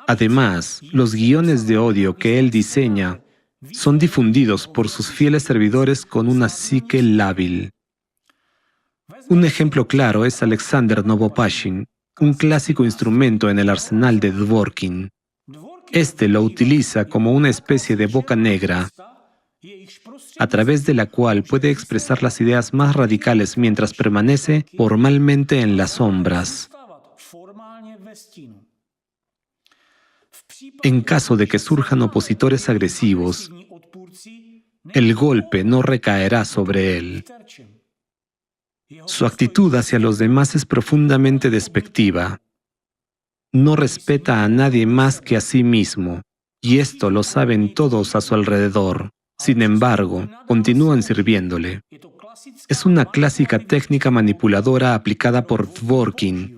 Además, los guiones de odio que él diseña son difundidos por sus fieles servidores con una psique lábil. Un ejemplo claro es Alexander Novopashin, un clásico instrumento en el arsenal de Dworkin. Este lo utiliza como una especie de boca negra, a través de la cual puede expresar las ideas más radicales mientras permanece formalmente en las sombras. En caso de que surjan opositores agresivos, el golpe no recaerá sobre él. Su actitud hacia los demás es profundamente despectiva. No respeta a nadie más que a sí mismo, y esto lo saben todos a su alrededor. Sin embargo, continúan sirviéndole. Es una clásica técnica manipuladora aplicada por Dworkin,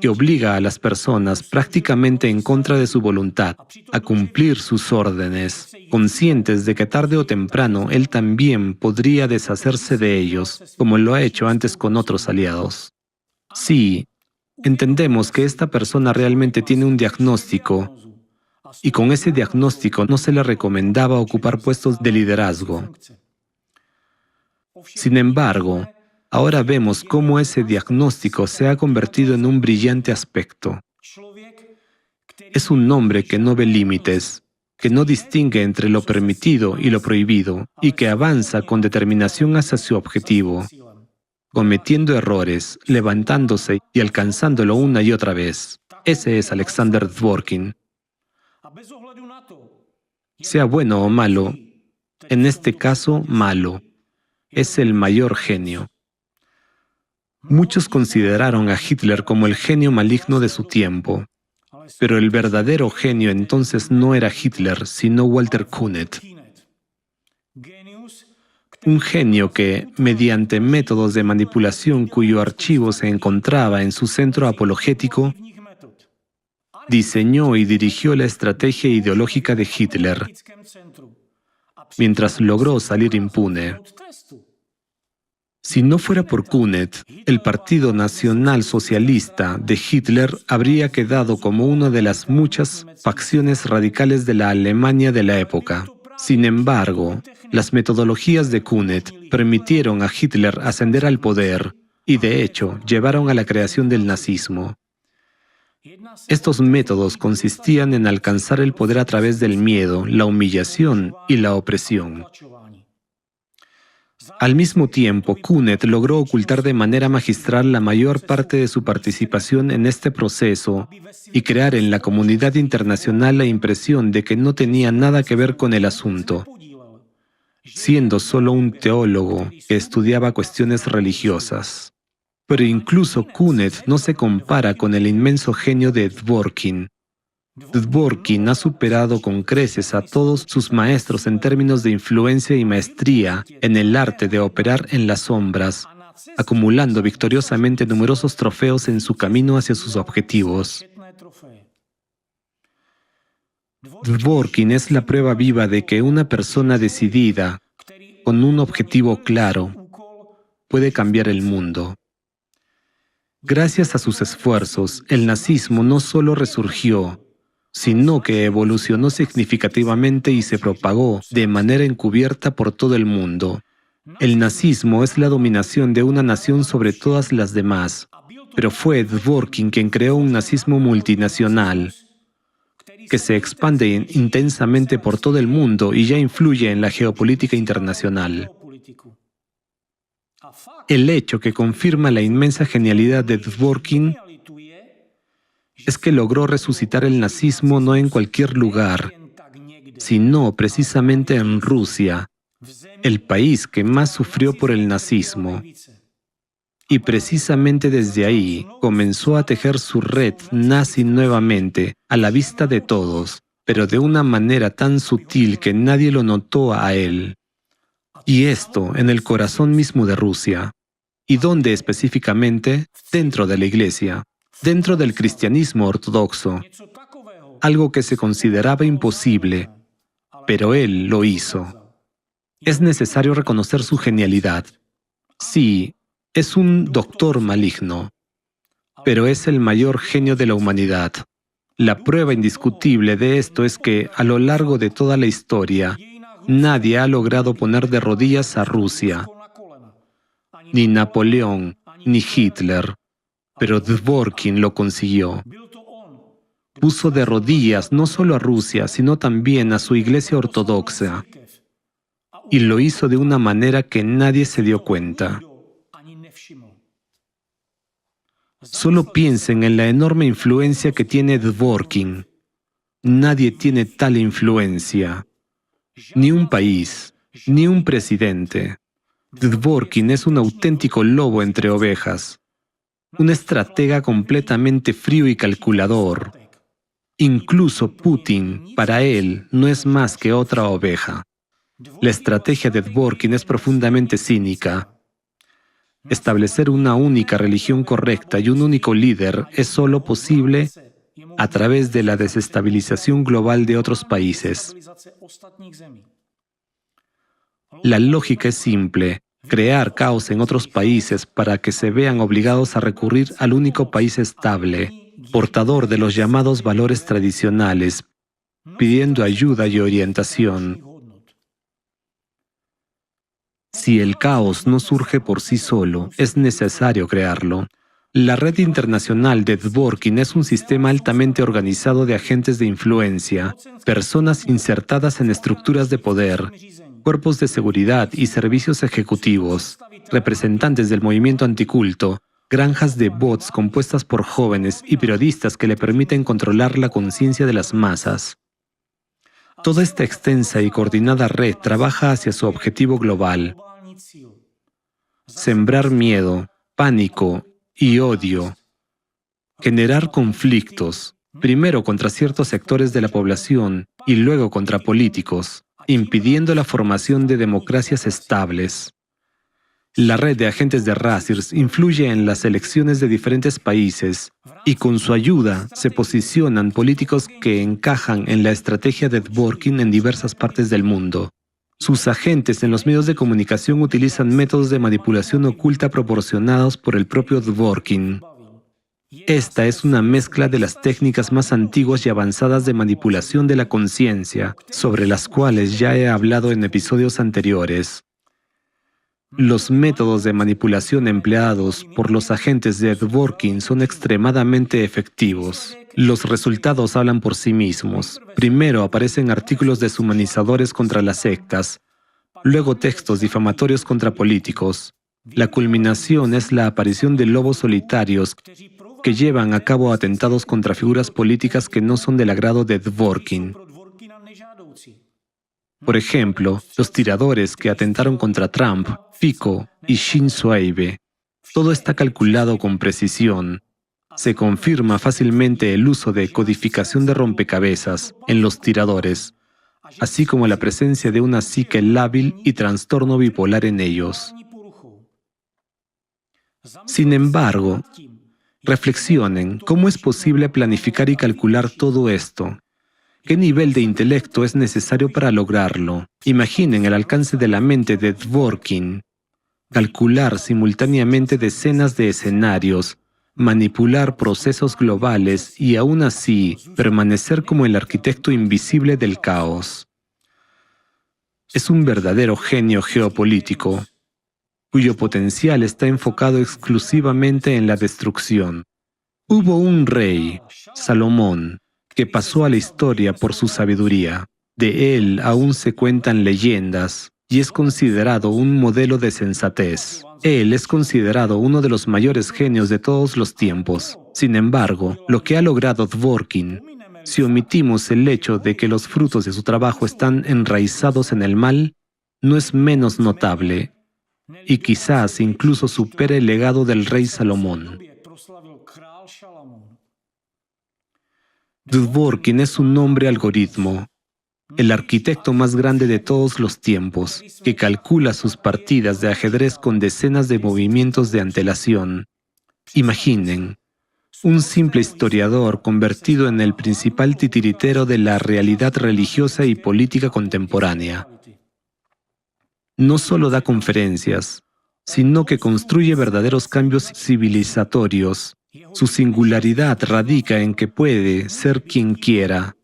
que obliga a las personas prácticamente en contra de su voluntad a cumplir sus órdenes, conscientes de que tarde o temprano él también podría deshacerse de ellos, como lo ha hecho antes con otros aliados. Sí, entendemos que esta persona realmente tiene un diagnóstico, y con ese diagnóstico no se le recomendaba ocupar puestos de liderazgo. Sin embargo, ahora vemos cómo ese diagnóstico se ha convertido en un brillante aspecto. Es un hombre que no ve límites, que no distingue entre lo permitido y lo prohibido, y que avanza con determinación hacia su objetivo. cometiendo errores, levantándose y alcanzándolo una y otra vez. Ese es Alexander Dworkin. Sea bueno o malo, en este caso malo, es el mayor genio. Muchos consideraron a Hitler como el genio maligno de su tiempo, pero el verdadero genio entonces no era Hitler, sino Walter Künneth. Un genio que, mediante métodos de manipulación cuyo archivo se encontraba en su centro apologético, diseñó y dirigió la estrategia ideológica de Hitler, mientras logró salir impune. Si no fuera por Künneth, el Partido Nacional Socialista de Hitler habría quedado como una de las muchas facciones radicales de la Alemania de la época. Sin embargo, las metodologías de Künneth permitieron a Hitler ascender al poder y, de hecho, llevaron a la creación del nazismo. Estos métodos consistían en alcanzar el poder a través del miedo, la humillación y la opresión. Al mismo tiempo, Künneth logró ocultar de manera magistral la mayor parte de su participación en este proceso y crear en la comunidad internacional la impresión de que no tenía nada que ver con el asunto, siendo solo un teólogo que estudiaba cuestiones religiosas. Pero incluso Künneth no se compara con el inmenso genio de Dworkin. Dworkin ha superado con creces a todos sus maestros en términos de influencia y maestría en el arte de operar en las sombras, acumulando victoriosamente numerosos trofeos en su camino hacia sus objetivos. Dworkin es la prueba viva de que una persona decidida, con un objetivo claro, puede cambiar el mundo. Gracias a sus esfuerzos, el nazismo no solo resurgió, sino que evolucionó significativamente y se propagó de manera encubierta por todo el mundo. El nazismo es la dominación de una nación sobre todas las demás, pero fue Dworkin quien creó un nazismo multinacional, que se expande intensamente por todo el mundo y ya influye en la geopolítica internacional. El hecho que confirma la inmensa genialidad de Dworkin es que logró resucitar el nazismo no en cualquier lugar, sino precisamente en Rusia, el país que más sufrió por el nazismo. Y precisamente desde ahí comenzó a tejer su red nazi nuevamente, a la vista de todos, pero de una manera tan sutil que nadie lo notó a él. Y esto en el corazón mismo de Rusia. ¿Y dónde específicamente? Dentro de la Iglesia, dentro del cristianismo ortodoxo, algo que se consideraba imposible, pero él lo hizo. Es necesario reconocer su genialidad. Sí, es un doctor maligno, pero es el mayor genio de la humanidad. La prueba indiscutible de esto es que, a lo largo de toda la historia, nadie ha logrado poner de rodillas a Rusia, ni Napoleón, ni Hitler, pero Dworkin lo consiguió. Puso de rodillas no solo a Rusia, sino también a su Iglesia ortodoxa, y lo hizo de una manera que nadie se dio cuenta. Solo piensen en la enorme influencia que tiene Dworkin. Nadie tiene tal influencia. Ni un país, ni un presidente. Dworkin es un auténtico lobo entre ovejas. Un estratega completamente frío y calculador. Incluso Putin, para él, no es más que otra oveja. La estrategia de Dworkin es profundamente cínica. Establecer una única religión correcta y un único líder es solo posible a través de la desestabilización global de otros países. La lógica es simple: crear caos en otros países para que se vean obligados a recurrir al único país estable, portador de los llamados valores tradicionales, pidiendo ayuda y orientación. Si el caos no surge por sí solo, es necesario crearlo. La red internacional de Dworkin es un sistema altamente organizado de agentes de influencia, personas insertadas en estructuras de poder, cuerpos de seguridad y servicios ejecutivos, representantes del movimiento anticulto, granjas de bots compuestas por jóvenes y periodistas que le permiten controlar la conciencia de las masas. Toda esta extensa y coordinada red trabaja hacia su objetivo global: sembrar miedo, pánico y odio, generar conflictos, primero contra ciertos sectores de la población y luego contra políticos, impidiendo la formación de democracias estables. La red de agentes de Razirs influye en las elecciones de diferentes países y con su ayuda se posicionan políticos que encajan en la estrategia de Dworkin en diversas partes del mundo. Sus agentes en los medios de comunicación utilizan métodos de manipulación oculta proporcionados por el propio Dworkin. Esta es una mezcla de las técnicas más antiguas y avanzadas de manipulación de la conciencia, sobre las cuales ya he hablado en episodios anteriores. Los métodos de manipulación empleados por los agentes de Dworkin son extremadamente efectivos. Los resultados hablan por sí mismos. Primero aparecen artículos deshumanizadores contra las sectas, luego textos difamatorios contra políticos. La culminación es la aparición de lobos solitarios que llevan a cabo atentados contra figuras políticas que no son del agrado de Dworkin. Por ejemplo, los tiradores que atentaron contra Trump, Fico y Shinzo Abe. Todo está calculado con precisión. Se confirma fácilmente el uso de codificación de rompecabezas en los tiradores, así como la presencia de una psique lábil y trastorno bipolar en ellos. Sin embargo, reflexionen, ¿cómo es posible planificar y calcular todo esto? ¿Qué nivel de intelecto es necesario para lograrlo? Imaginen el alcance de la mente de Dworkin. Calcular simultáneamente decenas de escenarios, manipular procesos globales y aún así permanecer como el arquitecto invisible del caos. Es un verdadero genio geopolítico, cuyo potencial está enfocado exclusivamente en la destrucción. Hubo un rey, Salomón, que pasó a la historia por su sabiduría. De él aún se cuentan leyendas y es considerado un modelo de sensatez. Él es considerado uno de los mayores genios de todos los tiempos. Sin embargo, lo que ha logrado Dworkin, si omitimos el hecho de que los frutos de su trabajo están enraizados en el mal, no es menos notable y quizás incluso supere el legado del rey Salomón. Dworkin es un hombre algoritmo, el arquitecto más grande de todos los tiempos, que calcula sus partidas de ajedrez con decenas de movimientos de antelación. Imaginen, un simple historiador convertido en el principal titiritero de la realidad religiosa y política contemporánea. No solo da conferencias, sino que construye verdaderos cambios civilizatorios. Su singularidad radica en que puede ser quien quiera.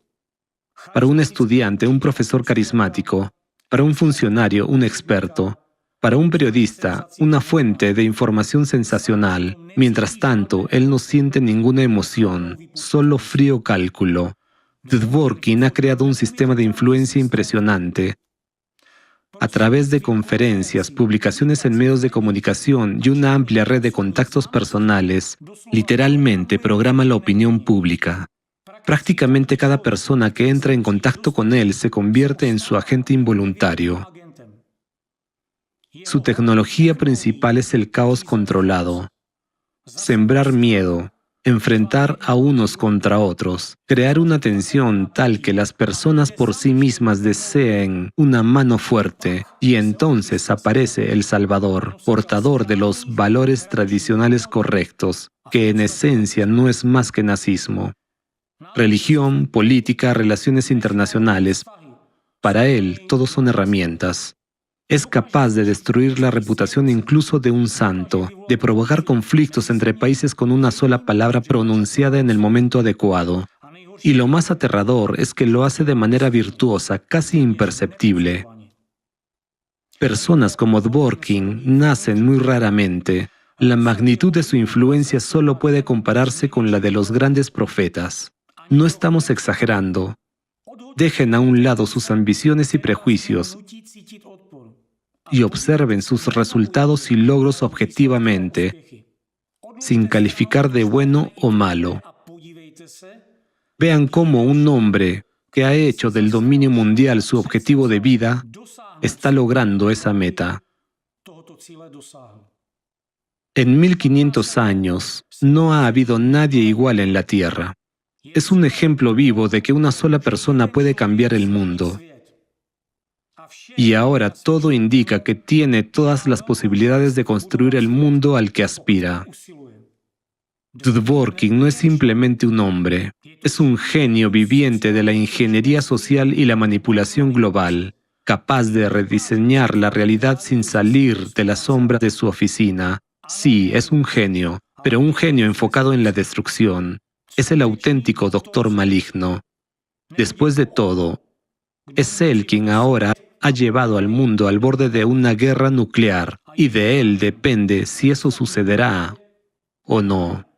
Para un estudiante, un profesor carismático. Para un funcionario, un experto. Para un periodista, una fuente de información sensacional. Mientras tanto, él no siente ninguna emoción, solo frío cálculo. Dworkin ha creado un sistema de influencia impresionante. A través de conferencias, publicaciones en medios de comunicación y una amplia red de contactos personales, literalmente programa la opinión pública. Prácticamente cada persona que entra en contacto con él se convierte en su agente involuntario. Su tecnología principal es el caos controlado. Sembrar miedo, enfrentar a unos contra otros, crear una tensión tal que las personas por sí mismas deseen una mano fuerte, y entonces aparece el Salvador, portador de los valores tradicionales correctos, que en esencia no es más que nazismo. Religión, política, relaciones internacionales. Para él, todos son herramientas. Es capaz de destruir la reputación incluso de un santo, de provocar conflictos entre países con una sola palabra pronunciada en el momento adecuado. Y lo más aterrador es que lo hace de manera virtuosa, casi imperceptible. Personas como Dworkin nacen muy raramente. La magnitud de su influencia solo puede compararse con la de los grandes profetas. No estamos exagerando. Dejen a un lado sus ambiciones y prejuicios y observen sus resultados y logros objetivamente, sin calificar de bueno o malo. Vean cómo un hombre que ha hecho del dominio mundial su objetivo de vida está logrando esa meta. En 1500 años no ha habido nadie igual en la Tierra. Es un ejemplo vivo de que una sola persona puede cambiar el mundo. Y ahora todo indica que tiene todas las posibilidades de construir el mundo al que aspira. Dworkin no es simplemente un hombre, es un genio viviente de la ingeniería social y la manipulación global, capaz de rediseñar la realidad sin salir de la sombra de su oficina. Sí, es un genio, pero un genio enfocado en la destrucción. Es el auténtico doctor maligno. Después de todo, es él quien ahora ha llevado al mundo al borde de una guerra nuclear, y de él depende si eso sucederá o no.